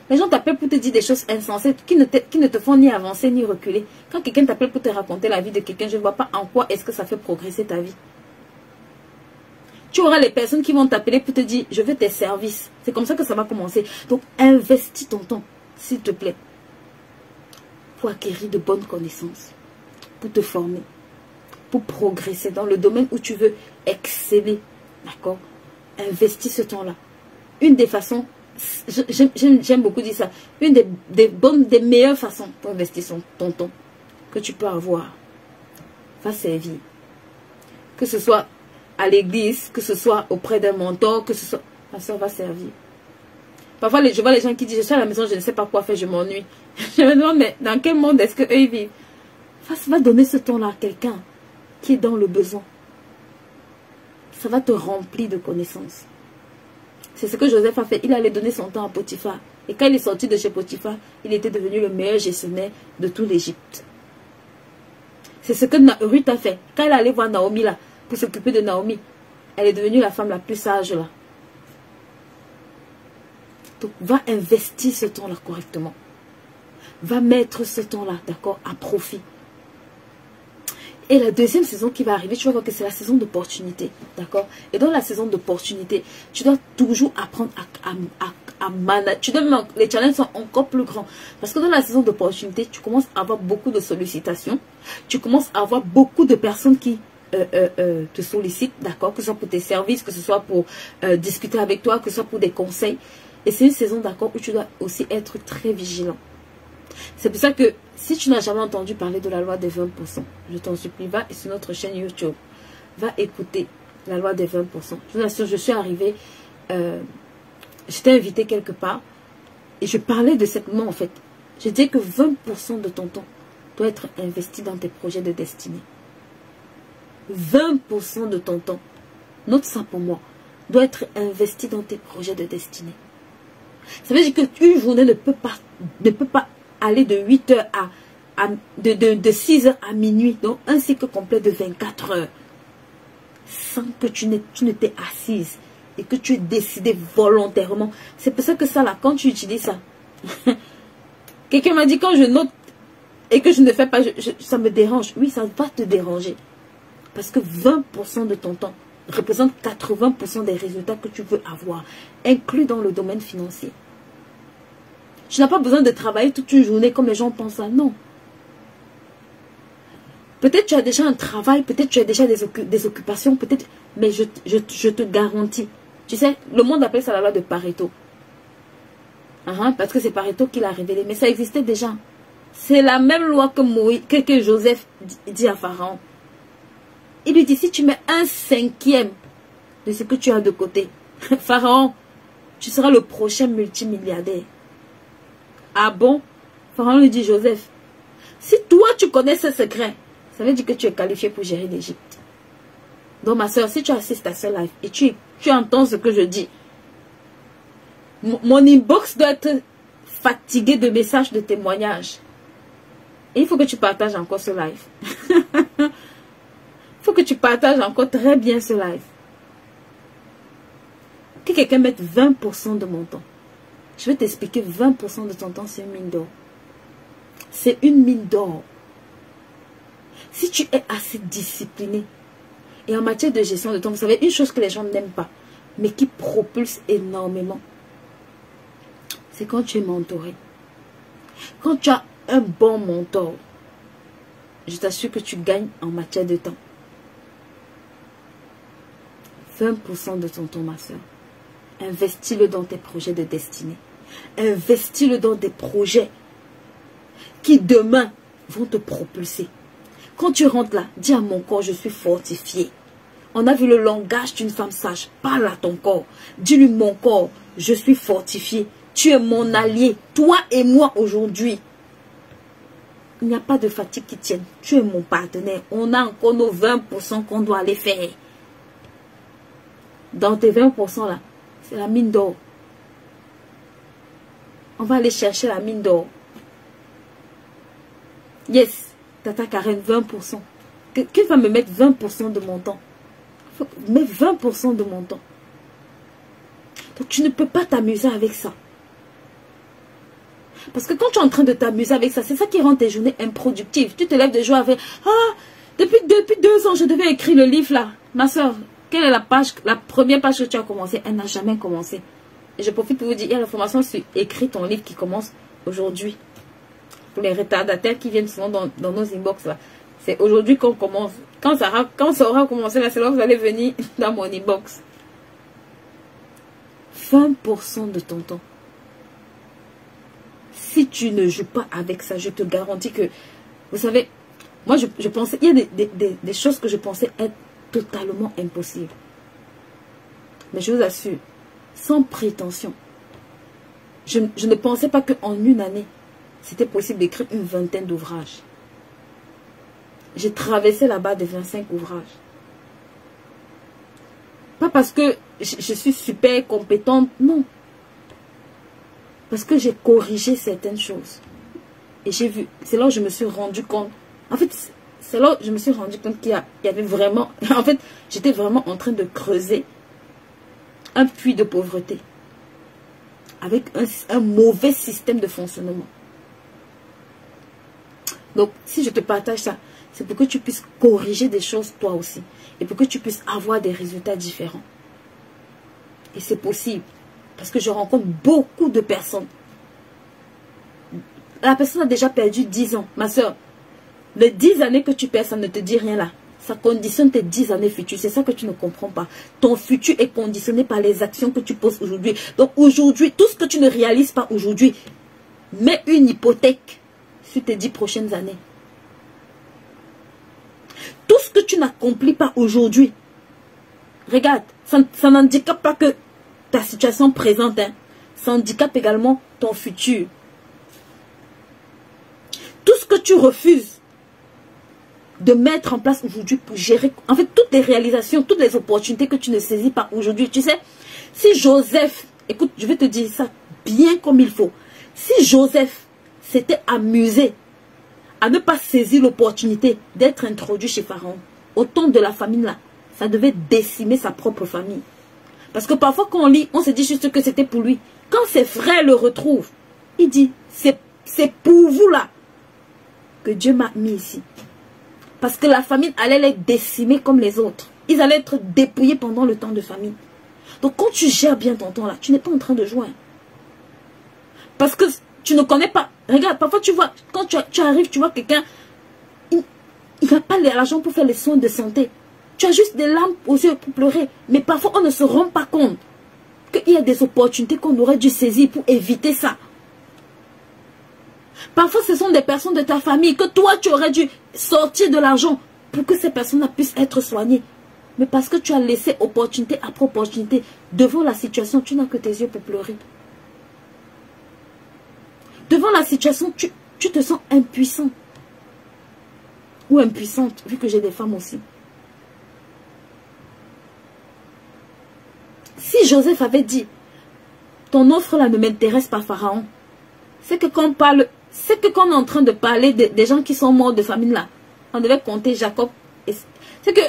Speaker 1: Les gens t'appellent pour te dire des choses insensées qui ne te font ni avancer ni reculer. Quand quelqu'un t'appelle pour te raconter la vie de quelqu'un, je ne vois pas en quoi est-ce que ça fait progresser ta vie. Tu auras les personnes qui vont t'appeler pour te dire je veux tes services. C'est comme ça que ça va commencer. Donc investis ton temps, s'il te plaît, pour acquérir de bonnes connaissances, pour te former, pour progresser dans le domaine où tu veux exceller. D'accord? Investis ce temps-là. Une des façons, j'aime beaucoup dire ça, une des meilleures façons pour investir ton temps que tu peux avoir va servir. Que ce soit à l'église, que ce soit auprès d'un mentor, que ce soit... Ma soeur va servir. Parfois, je vois les gens qui disent, je suis à la maison, je ne sais pas quoi faire, je m'ennuie. Je me demande, mais dans quel monde est-ce qu'eux ils vivent? Va donner ce temps-là à quelqu'un qui est dans le besoin. Ça va te remplir de connaissances. C'est ce que Joseph a fait. Il allait donner son temps à Potiphar. Et quand il est sorti de chez Potiphar, il était devenu le meilleur gestionnaire de tout l'Égypte. C'est ce que Ruth a fait. Quand elle allait voir Naomi là, pour s'occuper de Naomi, elle est devenue la femme la plus sage là. Donc, va investir ce temps-là correctement. Va mettre ce temps-là, d'accord, à profit. Et la deuxième saison qui va arriver, tu vas voir que c'est la saison d'opportunité, d'accord? Et dans la saison d'opportunité, tu dois toujours apprendre à manager. Les challenges sont encore plus grands. Parce que dans la saison d'opportunité, tu commences à avoir beaucoup de sollicitations. Tu commences à avoir beaucoup de personnes qui te sollicitent, d'accord? Que ce soit pour tes services, que ce soit pour discuter avec toi, que ce soit pour des conseils. Et c'est une saison, d'accord, où tu dois aussi être très vigilant. C'est pour ça que si tu n'as jamais entendu parler de la loi des 20%, je t'en supplie, va sur notre chaîne YouTube. Va écouter la loi des 20%. Je vous assure, je suis arrivée, j'étais invitée quelque part et je parlais de cette loi en fait. Je disais que 20% de ton temps doit être investi dans tes projets de destinée. 20% de ton temps, note ça pour moi, doit être investi dans tes projets de destinée. Ça veut dire qu'une journée ne peut pas aller de 8 heures de 6 heures à minuit, donc un cycle complet de 24 heures, sans que tu ne t'es assise et que tu aies décidé volontairement. C'est pour ça que ça là, quand tu utilises ça, quelqu'un m'a dit quand je note et que je ne fais pas, ça me dérange. Oui, ça va te déranger. Parce que 20% de ton temps représente 80% des résultats que tu veux avoir, inclus dans le domaine financier. Tu n'as pas besoin de travailler toute une journée comme les gens pensent ça, non. Peut-être tu as déjà un travail, peut-être tu as déjà des occupations, peut-être, mais je te garantis. Tu sais, le monde appelle ça la loi de Pareto. Parce que c'est Pareto qui l'a révélé, mais ça existait déjà. C'est la même loi que Joseph dit à Pharaon. Il lui dit, si tu mets 1/5 de ce que tu as de côté, Pharaon, tu seras le prochain multimilliardaire. Ah bon? Pharaon lui dit, Joseph, si toi tu connais ce secret, ça veut dire que tu es qualifié pour gérer l'Égypte. Donc ma soeur, si tu assistes à ce live et tu entends ce que je dis, mon inbox doit être fatigué de messages de témoignages. Et il faut que tu partages encore ce live. Il faut que tu partages encore très bien ce live. Que quelqu'un mette 20% de mon temps. Je vais t'expliquer, 20% de ton temps, c'est une mine d'or. C'est une mine d'or. Si tu es assez discipliné, et en matière de gestion de temps, vous savez, une chose que les gens n'aiment pas, mais qui propulse énormément, c'est quand tu es mentoré. Quand tu as un bon mentor, je t'assure que tu gagnes en matière de temps. 20% de ton temps, ma soeur. Investis-le dans tes projets de destinée. Investis-le dans des projets qui demain vont te propulser. Quand tu rentres là, dis à mon corps, je suis fortifié. On a vu le langage d'une femme sage. Parle à ton corps. Dis-lui, mon corps, je suis fortifié. Tu es mon allié. Toi et moi aujourd'hui. Il n'y a pas de fatigue qui tienne. Tu es mon partenaire. On a encore nos 20% qu'on doit aller faire. Dans tes 20% là, c'est la mine d'or. On va aller chercher la mine d'or. Yes, Tata Karen, 20%. Qui va me mettre 20% de mon temps? Mais 20% de mon temps. Donc tu ne peux pas t'amuser avec ça. Parce que quand tu es en train de t'amuser avec ça, c'est ça qui rend tes journées improductives. Tu te lèves de jour avec... Ah, depuis 2 ans, je devais écrire le livre là. Ma soeur, quelle est la première page que tu as commencé? Elle n'a jamais commencé. Et je profite pour vous dire, il y a la formation sur écrit ton livre qui commence aujourd'hui. Pour les retardataires qui viennent souvent dans nos inbox là. C'est aujourd'hui qu'on commence. Quand ça aura commencé là, c'est là que vous allez venir dans mon inbox. 20% de ton temps. Si tu ne joues pas avec ça, je te garantis que... Vous savez, moi je pensais... Il y a des choses que je pensais être totalement impossibles. Mais je vous assure, sans prétention, je ne pensais pas qu'en une année, c'était possible d'écrire une 20aine d'ouvrages. J'ai traversé la barre des 25 ouvrages. Pas parce que je suis super compétente, non. Parce que j'ai corrigé certaines choses. Et j'ai vu, c'est là où je me suis rendu compte. En fait, c'est là où je me suis rendu compte qu'il y avait vraiment... En fait, j'étais vraiment en train de creuser un puits de pauvreté. Avec un mauvais système de fonctionnement. Donc, si je te partage ça, c'est pour que tu puisses corriger des choses toi aussi. Et pour que tu puisses avoir des résultats différents. Et c'est possible. Parce que je rencontre beaucoup de personnes. La personne a déjà perdu 10 ans. Ma soeur, les 10 années que tu perds, ça ne te dit rien là. Ça conditionne tes 10 années futures. C'est ça que tu ne comprends pas. Ton futur est conditionné par les actions que tu poses aujourd'hui. Donc aujourd'hui, tout ce que tu ne réalises pas aujourd'hui, mets une hypothèque sur tes 10 prochaines années. Tout ce que tu n'accomplis pas aujourd'hui, regarde, ça n'handicape pas que ta situation présente, hein. Ça handicape également ton futur. Tout ce que tu refuses de mettre en place aujourd'hui pour gérer, en fait, toutes les réalisations, toutes les opportunités que tu ne saisis pas aujourd'hui. Tu sais, si Joseph, écoute, je vais te dire ça bien comme il faut. Si Joseph s'était amusé à ne pas saisir l'opportunité d'être introduit chez Pharaon, au temps de la famine là, ça devait décimer sa propre famille. Parce que parfois quand on lit, on se dit juste que c'était pour lui. Quand ses frères le retrouvent, il dit, c'est pour vous là que Dieu m'a mis ici. Parce que la famine allait les décimer comme les autres. Ils allaient être dépouillés pendant le temps de famine. Donc quand tu gères bien ton temps là, tu n'es pas en train de jouer. Parce que tu ne connais pas. Regarde, parfois tu vois, quand tu arrives, tu vois quelqu'un, il n'a pas l'argent pour faire les soins de santé. Tu as juste des larmes aux yeux pour pleurer. Mais parfois on ne se rend pas compte qu'il y a des opportunités qu'on aurait dû saisir pour éviter ça. Parfois ce sont des personnes de ta famille que toi tu aurais dû sortir de l'argent pour que ces personnes puissent être soignées. Mais parce que tu as laissé opportunité après opportunité devant la situation, tu n'as que tes yeux pour pleurer. Devant la situation, tu te sens impuissant. Ou impuissante, vu que j'ai des femmes aussi. Si Joseph avait dit, ton offre là ne m'intéresse pas, Pharaon, c'est que quand on parle, c'est que quand on est en train de parler des gens qui sont morts de famine là, on devait compter Jacob. C'est que,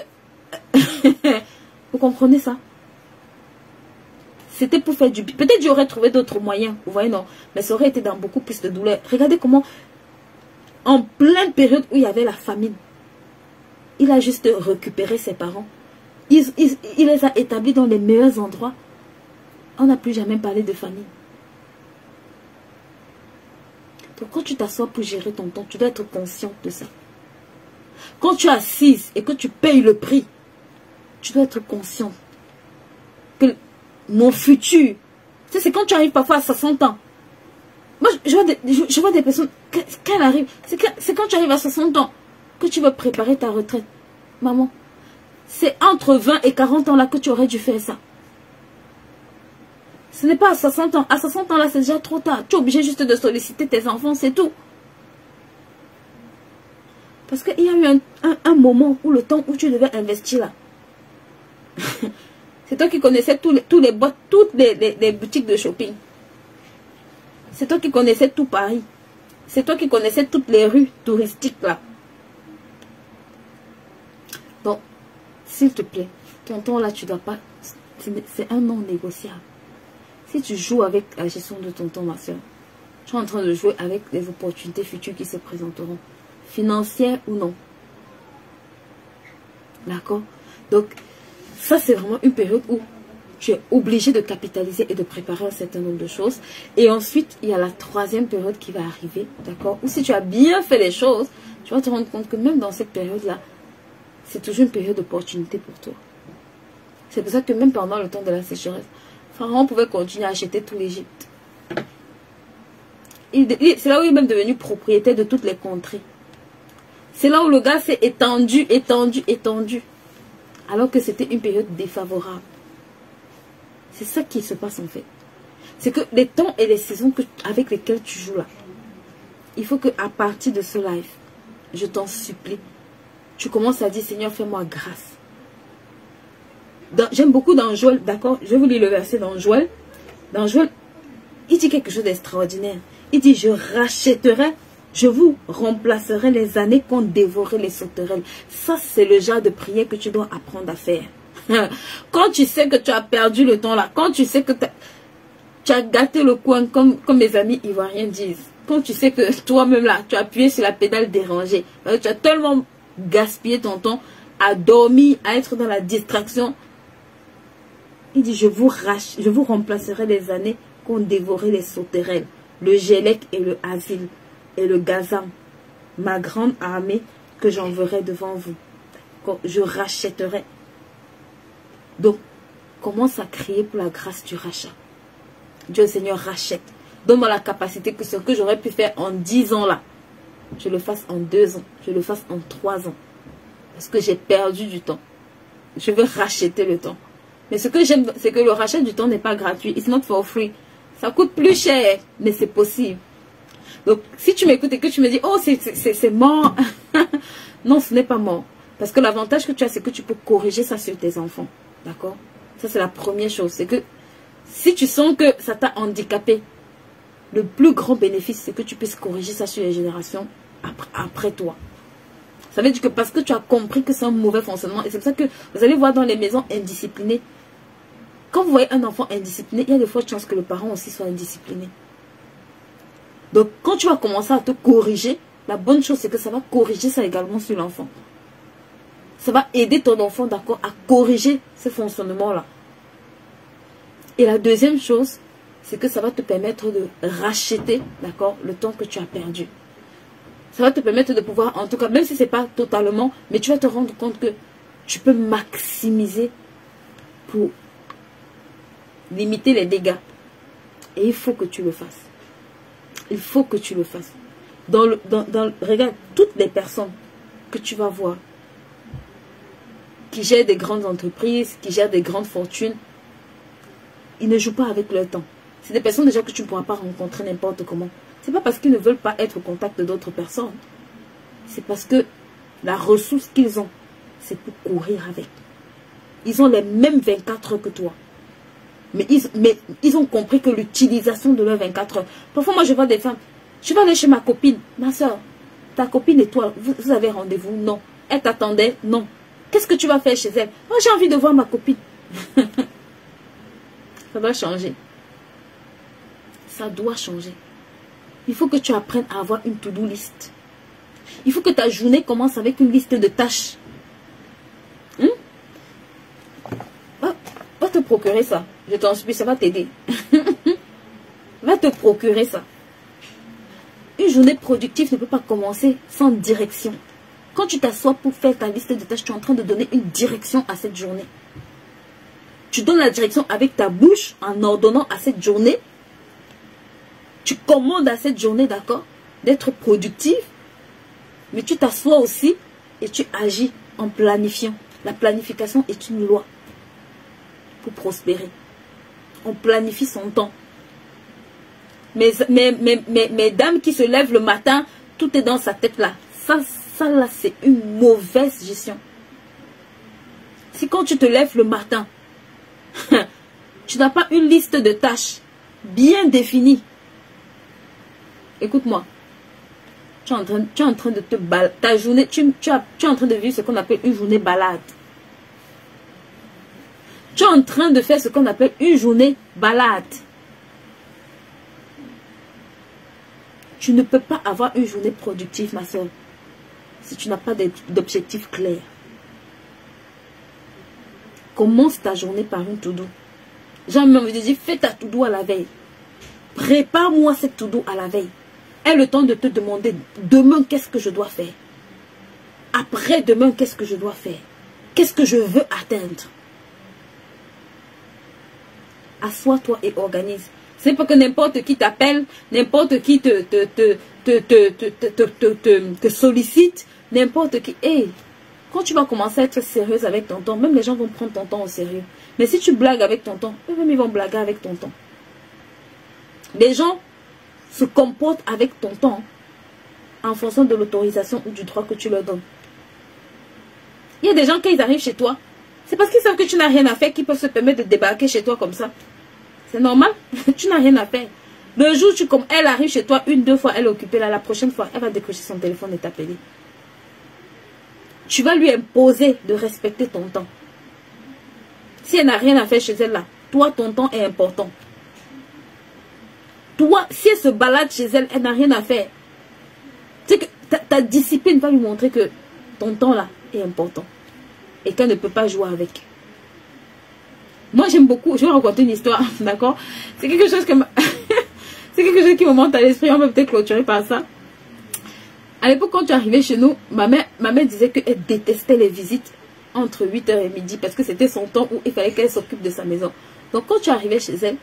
Speaker 1: vous comprenez ça? C'était pour faire du bien. Peut-être j'aurais trouvé d'autres moyens, vous voyez, non. Mais ça aurait été dans beaucoup plus de douleur. Regardez comment, en pleine période où il y avait la famine, il a juste récupéré ses parents, il les a établis dans les meilleurs endroits. On n'a plus jamais parlé de famille. Donc quand tu t'assois pour gérer ton temps, tu dois être conscient de ça. Quand tu es assise et que tu payes le prix, tu dois être conscient que mon futur, c'est quand tu arrives parfois à 60 ans. Moi, je vois des personnes, quand arrive, c'est quand tu arrives à 60 ans que tu vas préparer ta retraite. Maman, c'est entre 20 et 40 ans là que tu aurais dû faire ça. Ce n'est pas à 60 ans. À 60 ans là, c'est déjà trop tard. Tu es obligé juste de solliciter tes enfants, c'est tout. Parce qu'il y a eu un moment où le temps où tu devais investir là. C'est toi qui connaissais toutes les boutiques de shopping. C'est toi qui connaissais tout Paris. C'est toi qui connaissais toutes les rues touristiques là. Donc, s'il te plaît, ton temps là, tu dois pas... C'est un non négociable. Si tu joues avec la gestion de ton temps, ma soeur, tu es en train de jouer avec les opportunités futures qui se présenteront. Financières ou non. D'accord? Donc, ça c'est vraiment une période où tu es obligé de capitaliser et de préparer un certain nombre de choses. Et ensuite, il y a la troisième période qui va arriver, d'accord? Ou si tu as bien fait les choses, tu vas te rendre compte que même dans cette période-là, c'est toujours une période d'opportunité pour toi. C'est pour ça que même pendant le temps de la sécheresse, Pharaon pouvait continuer à acheter tout l'Égypte. C'est là où il est même devenu propriétaire de toutes les contrées. C'est là où le gars s'est étendu. Alors que c'était une période défavorable. C'est ça qui se passe en fait. C'est que les temps et les saisons avec lesquelles tu joues là, il faut qu'à partir de ce live, je t'en supplie, tu commences à dire Seigneur, fais-moi grâce. J'aime beaucoup dans Joël, d'accord? Je vais vous lire le verset dans Joël. Dans Joël, il dit quelque chose d'extraordinaire. Il dit, je rachèterai, je vous remplacerai les années qu'ont dévoré les sauterelles. Ça, c'est le genre de prière que tu dois apprendre à faire. Quand tu sais que tu as perdu le temps là, quand tu sais que tu as gâté le coin, comme mes amis ivoiriens disent, quand tu sais que toi-même là, tu as appuyé sur la pédale dérangée, tu as tellement gaspillé ton temps à dormir, à être dans la distraction. Il dit, je vous remplacerai les années qu'ont dévoré les sauterelles, le gélec et le asile et le gazam, ma grande armée que j'enverrai devant vous. Je rachèterai. Donc, commence à crier pour la grâce du rachat. Dieu Seigneur, rachète. Donne-moi la capacité que ce que j'aurais pu faire en 10 ans là, je le fasse en 2 ans, je le fasse en 3 ans. Parce que j'ai perdu du temps. Je veux racheter le temps. Mais ce que j'aime, c'est que le rachat du temps n'est pas gratuit. It's not for free. Ça coûte plus cher, mais c'est possible. Donc, si tu m'écoutes et que tu me dis, oh, c'est mort. Non, ce n'est pas mort. Parce que l'avantage que tu as, c'est que tu peux corriger ça sur tes enfants. D'accord? Ça, c'est la première chose. C'est que si tu sens que ça t'a handicapé, le plus grand bénéfice, c'est que tu puisses corriger ça sur les générations après toi. Ça veut dire que parce que tu as compris que c'est un mauvais fonctionnement, et c'est pour ça que vous allez voir dans les maisons indisciplinées, quand vous voyez un enfant indiscipliné, il y a de fortes chances que le parent aussi soit indiscipliné. Donc, quand tu vas commencer à te corriger, la bonne chose, c'est que ça va corriger ça également sur l'enfant. Ça va aider ton enfant, d'accord, à corriger ce fonctionnement-là. Et la deuxième chose, c'est que ça va te permettre de racheter, d'accord, le temps que tu as perdu. Ça va te permettre de pouvoir, en tout cas, même si ce n'est pas totalement, mais tu vas te rendre compte que tu peux maximiser pour limiter les dégâts. Et il faut que tu le fasses. Il faut que tu le fasses. Regarde, toutes les personnes que tu vas voir, qui gèrent des grandes entreprises, qui gèrent des grandes fortunes, ils ne jouent pas avec leur temps. C'est des personnes déjà que tu ne pourras pas rencontrer n'importe comment. Ce n'est pas parce qu'ils ne veulent pas être au contact d'autres personnes. C'est parce que la ressource qu'ils ont, c'est pour courir avec. Ils ont les mêmes 24 heures que toi. Mais ils ont compris que l'utilisation de leurs 24 heures... Parfois, moi, je vois des femmes. Je vais aller chez ma copine. Ma soeur, ta copine et toi, vous avez rendez-vous? Non. Elle t'attendait? Non. Qu'est-ce que tu vas faire chez elle? Moi, j'ai envie de voir ma copine. Ça doit changer. Ça doit changer. Il faut que tu apprennes à avoir une to-do list. Il faut que ta journée commence avec une liste de tâches. procurer ça. Je t'en supplie, ça va t'aider. Va te procurer ça. Une journée productive ne peut pas commencer sans direction. Quand tu t'assois pour faire ta liste de tâches, tu es en train de donner une direction à cette journée. Tu donnes la direction avec ta bouche en ordonnant à cette journée. Tu commandes à cette journée, d'accord, d'être productive. Mais tu t'assois aussi et tu agis en planifiant. La planification est une loi pour prospérer. On planifie son temps. Mais dames qui se lèvent le matin, tout est dans sa tête là. Ça là, c'est une mauvaise gestion. Si quand tu te lèves le matin, tu n'as pas une liste de tâches bien définie. Écoute-moi. Tu es en train de te balader. Ta journée, tu es en train de vivre ce qu'on appelle une journée balade. Tu es en train de faire ce qu'on appelle une journée balade. Tu ne peux pas avoir une journée productive, ma soeur, si tu n'as pas d'objectif clair. Commence ta journée par une to-do. J'ai envie de dire, fais ta to-do à la veille. Prépare-moi cette to-do à la veille. Aie le temps de te demander, demain, qu'est-ce que je dois faire? Après-demain, qu'est-ce que je dois faire? Qu'est-ce que je veux atteindre? Assois-toi et organise. C'est pas que n'importe qui t'appelle, n'importe qui te sollicite, n'importe qui. Hey, quand tu vas commencer à être sérieuse avec ton temps, même les gens vont prendre ton temps au sérieux. Mais si tu blagues avec ton temps, eux-mêmes ils vont blaguer avec ton temps. Les gens se comportent avec ton temps en fonction de l'autorisation ou du droit que tu leur donnes. Il y a des gens, quand ils arrivent chez toi, c'est parce qu'ils savent que tu n'as rien à faire qu'ils peuvent se permettre de débarquer chez toi comme ça. C'est normal. Tu n'as rien à faire. Le jour où comme elle arrive chez toi une, deux fois, elle est occupée là, la prochaine fois, elle va décrocher son téléphone et t'appeler. Tu vas lui imposer de respecter ton temps. Si elle n'a rien à faire chez elle là, toi, ton temps est important. Toi, si elle se balade chez elle, elle n'a rien à faire. Tu sais que ta discipline va lui montrer que ton temps là est important. Et qu'elle ne peut pas jouer avec. Moi, j'aime beaucoup. Je vais raconter une histoire, d'accord? C'est quelque chose que c'est quelque chose qui me monte à l'esprit. On peut peut-être clôturer par ça. À l'époque, quand tu arrivais chez nous, ma mère disait qu'elle détestait les visites entre 8h et midi parce que c'était son temps où il fallait qu'elle s'occupe de sa maison. Donc, quand tu arrivais chez elle,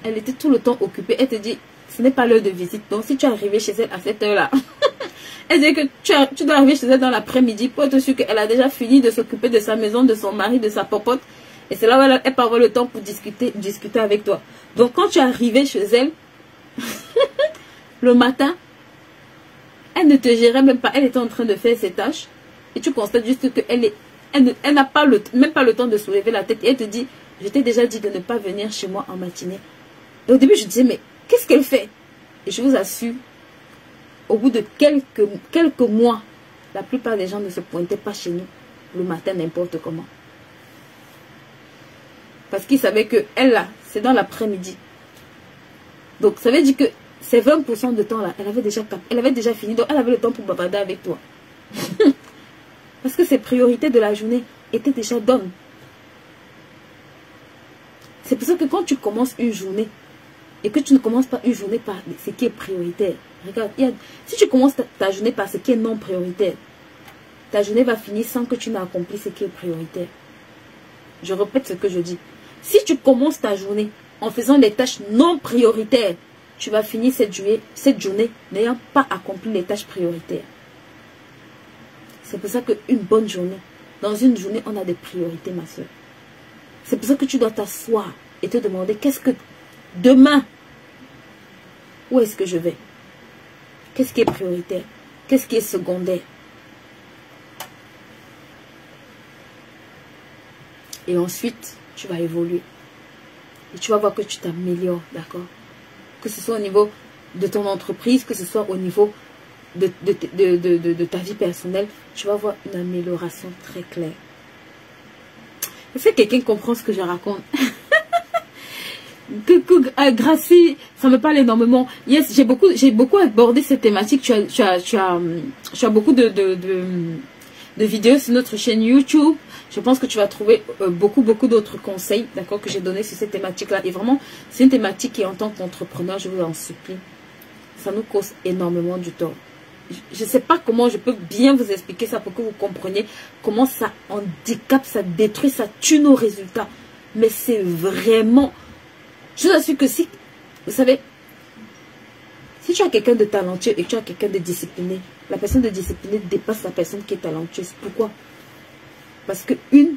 Speaker 1: elle était tout le temps occupée. Elle te dit, ce n'est pas l'heure de visite. Donc, si tu arrivais chez elle à cette heure-là, elle dit que tu dois arriver chez elle dans l'après-midi pour être sûr qu'elle a déjà fini de s'occuper de sa maison, de son mari, de sa popote. Et c'est là où elle peut avoir le temps pour discuter avec toi. Donc, quand tu es arrivé chez elle, le matin, elle ne te gérait même pas. Elle était en train de faire ses tâches. Et tu constates juste qu'elle n'a même pas le temps de soulever la tête. Et elle te dit, je t'ai déjà dit de ne pas venir chez moi en matinée. Et au début, je disais, mais qu'est-ce qu'elle fait? Et je vous assure, au bout de quelques mois, la plupart des gens ne se pointaient pas chez nous le matin n'importe comment. Parce qu'ils savaient que elle là, c'est dans l'après-midi. Donc ça veut dire que ces 20% de temps là, elle avait déjà fini. Donc elle avait le temps pour bavarder avec toi. Parce que ses priorités de la journée étaient déjà données. C'est pour ça que quand tu commences une journée, et que tu ne commences pas une journée par ce qui est prioritaire. Regarde, si tu commences ta journée par ce qui est non prioritaire, ta journée va finir sans que tu n'aies accompli ce qui est prioritaire. Je répète ce que je dis. Si tu commences ta journée en faisant des tâches non prioritaires, tu vas finir cette journée n'ayant pas accompli les tâches prioritaires. C'est pour ça qu'une bonne journée, dans une journée, on a des priorités, ma soeur. C'est pour ça que tu dois t'asseoir et te demander, qu'est-ce que demain, où est-ce que je vais? Qu'est-ce qui est prioritaire? Qu'est-ce qui est secondaire? Et ensuite, tu vas évoluer. Et tu vas voir que tu t'améliores, d'accord? Que ce soit au niveau de ton entreprise, que ce soit au niveau de ta vie personnelle, tu vas voir une amélioration très claire. Est-ce que quelqu'un comprend ce que je raconte? Gracie, ça me parle énormément. Yes, j'ai beaucoup abordé cette thématique. Tu as beaucoup de vidéos sur notre chaîne YouTube. Je pense que tu vas trouver beaucoup d'autres conseils, d'accord, que j'ai donné sur cette thématique-là. Et vraiment, c'est une thématique qui, en tant qu'entrepreneur, je vous en supplie, ça nous cause énormément du tort. Je ne sais pas comment je peux bien vous expliquer ça pour que vous compreniez comment ça handicape, ça détruit, ça tue nos résultats. Mais c'est vraiment... Je vous assure que si, vous savez, si tu as quelqu'un de talentueux et que tu as quelqu'un de discipliné, la personne de disciplinée dépasse la personne qui est talentueuse. Pourquoi? Parce que une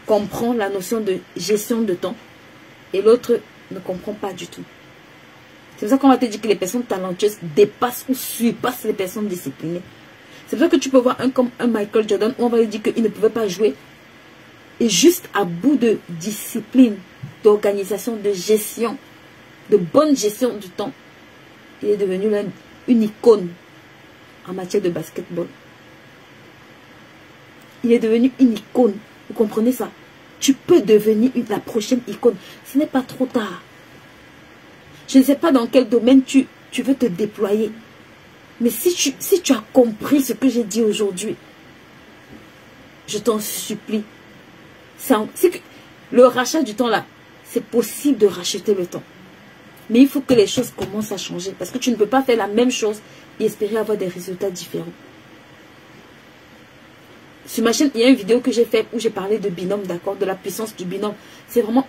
Speaker 1: comprend la notion de gestion de temps et l'autre ne comprend pas du tout. C'est pour ça qu'on va te dire que les personnes talentueuses dépassent ou surpassent les personnes disciplinées. C'est pour ça que tu peux voir un comme un Michael Jordan où on va lui dire qu'il ne pouvait pas jouer. Et juste à bout de discipline, d'organisation, de gestion, de bonne gestion du temps, il est devenu une icône en matière de basketball. Il est devenu une icône. Vous comprenez ça? Tu peux devenir la prochaine icône. Ce n'est pas trop tard. Je ne sais pas dans quel domaine tu veux te déployer. Mais si tu as compris ce que j'ai dit aujourd'hui, je t'en supplie. C'est que le rachat du temps là, c'est possible de racheter le temps. Mais il faut que les choses commencent à changer. Parce que tu ne peux pas faire la même chose et espérer avoir des résultats différents. Sur ma chaîne, il y a une vidéo que j'ai faite où j'ai parlé de binôme, d'accord, de la puissance du binôme. C'est vraiment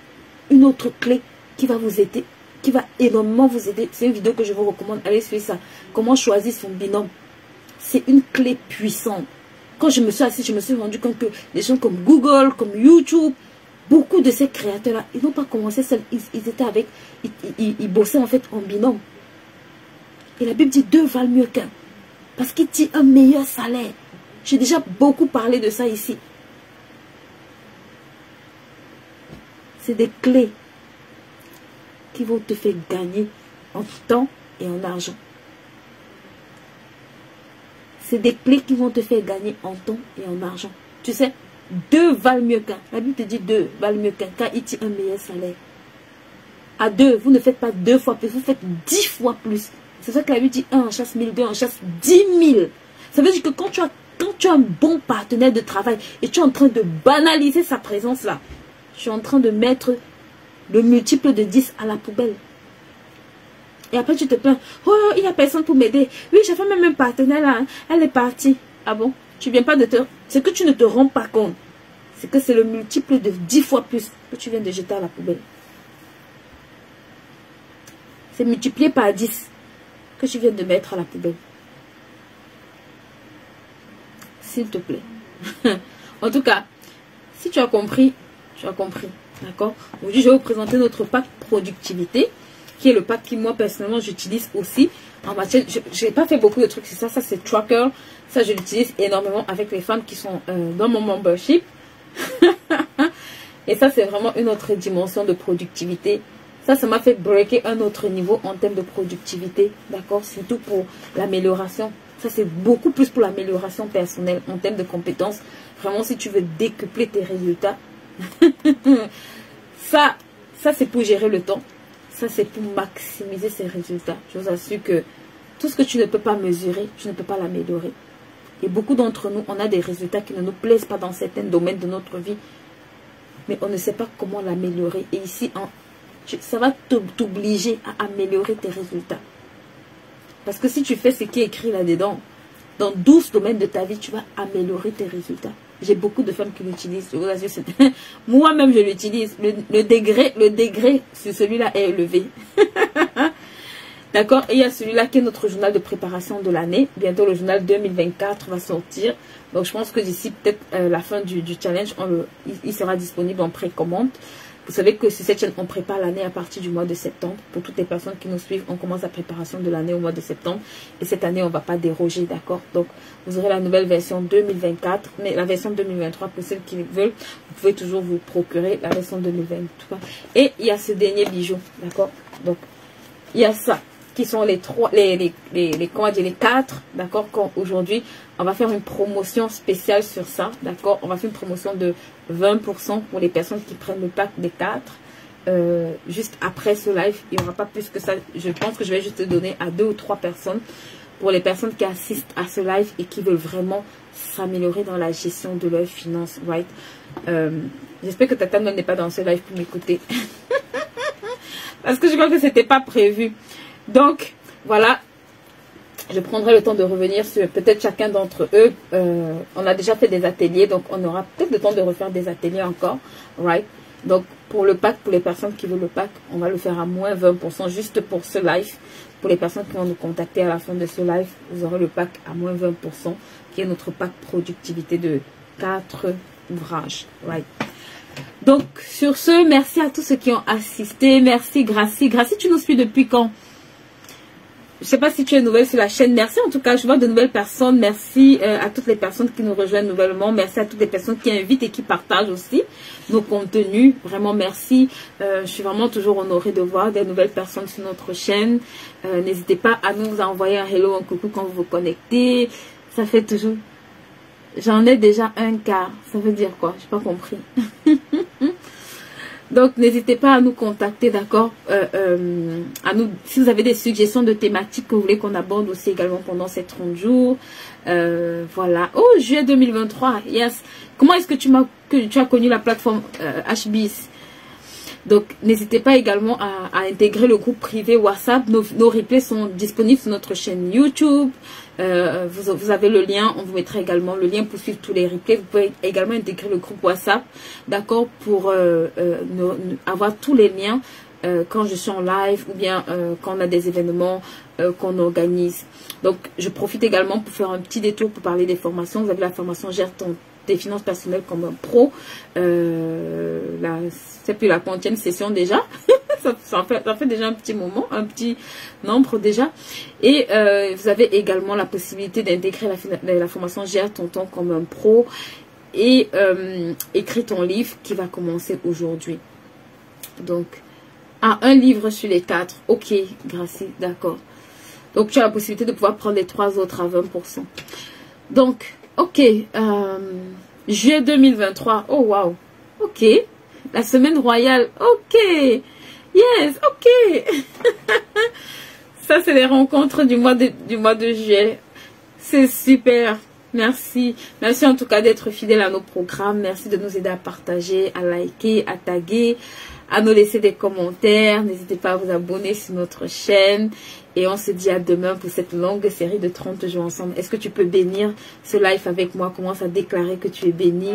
Speaker 1: une autre clé qui va vous aider, qui va énormément vous aider. C'est une vidéo que je vous recommande. Allez suivre ça. Comment choisir son binôme. C'est une clé puissante. Quand je me suis assise, je me suis rendu compte que des gens comme Google, comme YouTube, beaucoup de ces créateurs-là, ils n'ont pas commencé seuls. Ils étaient avec, ils bossaient en fait en binôme. Et la Bible dit 2 valent mieux qu'un. Parce qu'il dit un meilleur salaire. J'ai déjà beaucoup parlé de ça ici. C'est des clés qui vont te faire gagner en temps et en argent. C'est des clés qui vont te faire gagner en temps et en argent. Tu sais, 2 valent mieux qu'un. La Bible te dit 2 valent mieux qu'un. Car il tient un meilleur salaire. À 2, vous ne faites pas 2 fois plus, vous faites 10 fois plus. C'est ça que la Bible dit 1 en chasse 1000, 2 en chasse 10 000. Ça veut dire que quand tu as un bon partenaire de travail et tu es en train de banaliser sa présence là, tu es en train de mettre le multiple de 10 à la poubelle. Et après tu te plains, oh il n'y a personne pour m'aider. Oui, j'avais même un partenaire là, elle est partie. Ah bon? Tu viens pas de te... C'est que tu ne te rends pas compte. C'est que c'est le multiple de 10 fois plus que tu viens de jeter à la poubelle. C'est multiplié par 10 que tu viens de mettre à la poubelle. S'il te plaît. En tout cas, si tu as compris, tu as compris. D'accord? Aujourd'hui, je vais vous présenter notre pack productivité, qui est le pack qui, moi, personnellement, j'utilise aussi en matière... Je n'ai pas fait beaucoup de trucs sur ça. Ça, c'est Tracker. Ça, je l'utilise énormément avec les femmes qui sont dans mon membership. Et ça, c'est vraiment une autre dimension de productivité. Ça m'a fait breaker un autre niveau en termes de productivité. D'accord? Surtout pour l'amélioration. Ça, c'est beaucoup plus pour l'amélioration personnelle en termes de compétences. Vraiment, si tu veux décupler tes résultats, ça c'est pour gérer le temps. Ça, c'est pour maximiser ses résultats. Je vous assure que tout ce que tu ne peux pas mesurer, tu ne peux pas l'améliorer. Et beaucoup d'entre nous, on a des résultats qui ne nous plaisent pas dans certains domaines de notre vie. Mais on ne sait pas comment l'améliorer. Et ici, ça va t'obliger à améliorer tes résultats. Parce que si tu fais ce qui est écrit là-dedans, dans 12 domaines de ta vie, tu vas améliorer tes résultats. J'ai beaucoup de femmes qui l'utilisent. Je vous assure, moi-même, je l'utilise. Le degré sur celui-là est élevé. D'accord? Et il y a celui-là qui est notre journal de préparation de l'année. Bientôt, le journal 2024 va sortir. Donc, je pense que d'ici peut-être la fin du challenge, il sera disponible en précommande. Vous savez que sur cette chaîne, on prépare l'année à partir du mois de septembre. Pour toutes les personnes qui nous suivent, on commence la préparation de l'année au mois de septembre. Et cette année, on ne va pas déroger, d'accord? Donc, vous aurez la nouvelle version 2024. Mais la version 2023, pour ceux qui veulent, vous pouvez toujours vous procurer la version 2023. Et il y a ce dernier bijou, d'accord? Donc, il y a ça, qui sont les 4, d'accord? Aujourd'hui, on va faire une promotion spéciale sur ça, d'accord? On va faire une promotion de 20% pour les personnes qui prennent le pack des 4. Juste après ce live, il n'y aura pas plus que ça. Je pense que je vais juste donner à 2 ou 3 personnes pour les personnes qui assistent à ce live et qui veulent vraiment s'améliorer dans la gestion de leurs finances, right? J'espère que Tata n'est pas dans ce live pour m'écouter. Parce que je crois que c'était pas prévu. Donc, voilà. Je prendrai le temps de revenir sur peut-être chacun d'entre eux. On a déjà fait des ateliers, donc on aura peut-être le temps de refaire des ateliers encore, right? Donc, pour le pack, pour les personnes qui veulent le pack, on va le faire à moins 20% juste pour ce live. Pour les personnes qui vont nous contacter à la fin de ce live, vous aurez le pack à moins 20%, qui est notre pack productivité de 4 ouvrages, right? Donc, sur ce, merci à tous ceux qui ont assisté. Merci, Gracie. Gracie, tu nous suis depuis quand? Je ne sais pas si tu es nouvelle sur la chaîne. Merci en tout cas, je vois de nouvelles personnes. Merci à toutes les personnes qui nous rejoignent nouvellement. Merci à toutes les personnes qui invitent et qui partagent aussi nos contenus. Vraiment merci. Je suis vraiment toujours honorée de voir des nouvelles personnes sur notre chaîne. N'hésitez pas à nous envoyer un hello, un coucou quand vous vous connectez. Ça fait toujours... J'en ai déjà un quart. Ça veut dire quoi? Je n'ai pas compris. Donc, n'hésitez pas à nous contacter, d'accord? Si vous avez des suggestions de thématiques que vous voulez qu'on aborde aussi également pendant ces 30 jours. Voilà. Oh, juillet 2023. Yes. Comment est-ce que tu as connu la plateforme HBIS? Donc, n'hésitez pas également à intégrer le groupe privé WhatsApp. Nos replays sont disponibles sur notre chaîne YouTube. Vous avez le lien, on vous mettra également le lien pour suivre tous les replays. Vous pouvez également intégrer le groupe WhatsApp, d'accord, pour avoir tous les liens quand je suis en live ou bien quand on a des événements qu'on organise. Donc, je profite également pour faire un petit détour pour parler des formations. Vous avez la formation Gère tes finances personnelles comme un pro. C'est plus la 40e session déjà. ça fait déjà un petit moment, un petit nombre déjà. Et vous avez également la possibilité d'intégrer la formation Gère ton temps comme un pro et écris ton livre qui va commencer aujourd'hui. Donc, un livre sur les 4. Ok, Gracie, d'accord. Donc, tu as la possibilité de pouvoir prendre les 3 autres à 20%. Donc, ok, juillet 2023, oh wow, ok, la semaine royale, ok, yes, ok, ça c'est les rencontres du mois de juillet, c'est super, merci en tout cas d'être fidèle à nos programmes, merci de nous aider à partager, à liker, à taguer, à nous laisser des commentaires, n'hésitez pas à vous abonner sur notre chaîne. Et on se dit à demain pour cette longue série de 30 jours ensemble. Est-ce que tu peux bénir ce live avec moi? Commence à déclarer que tu es béni.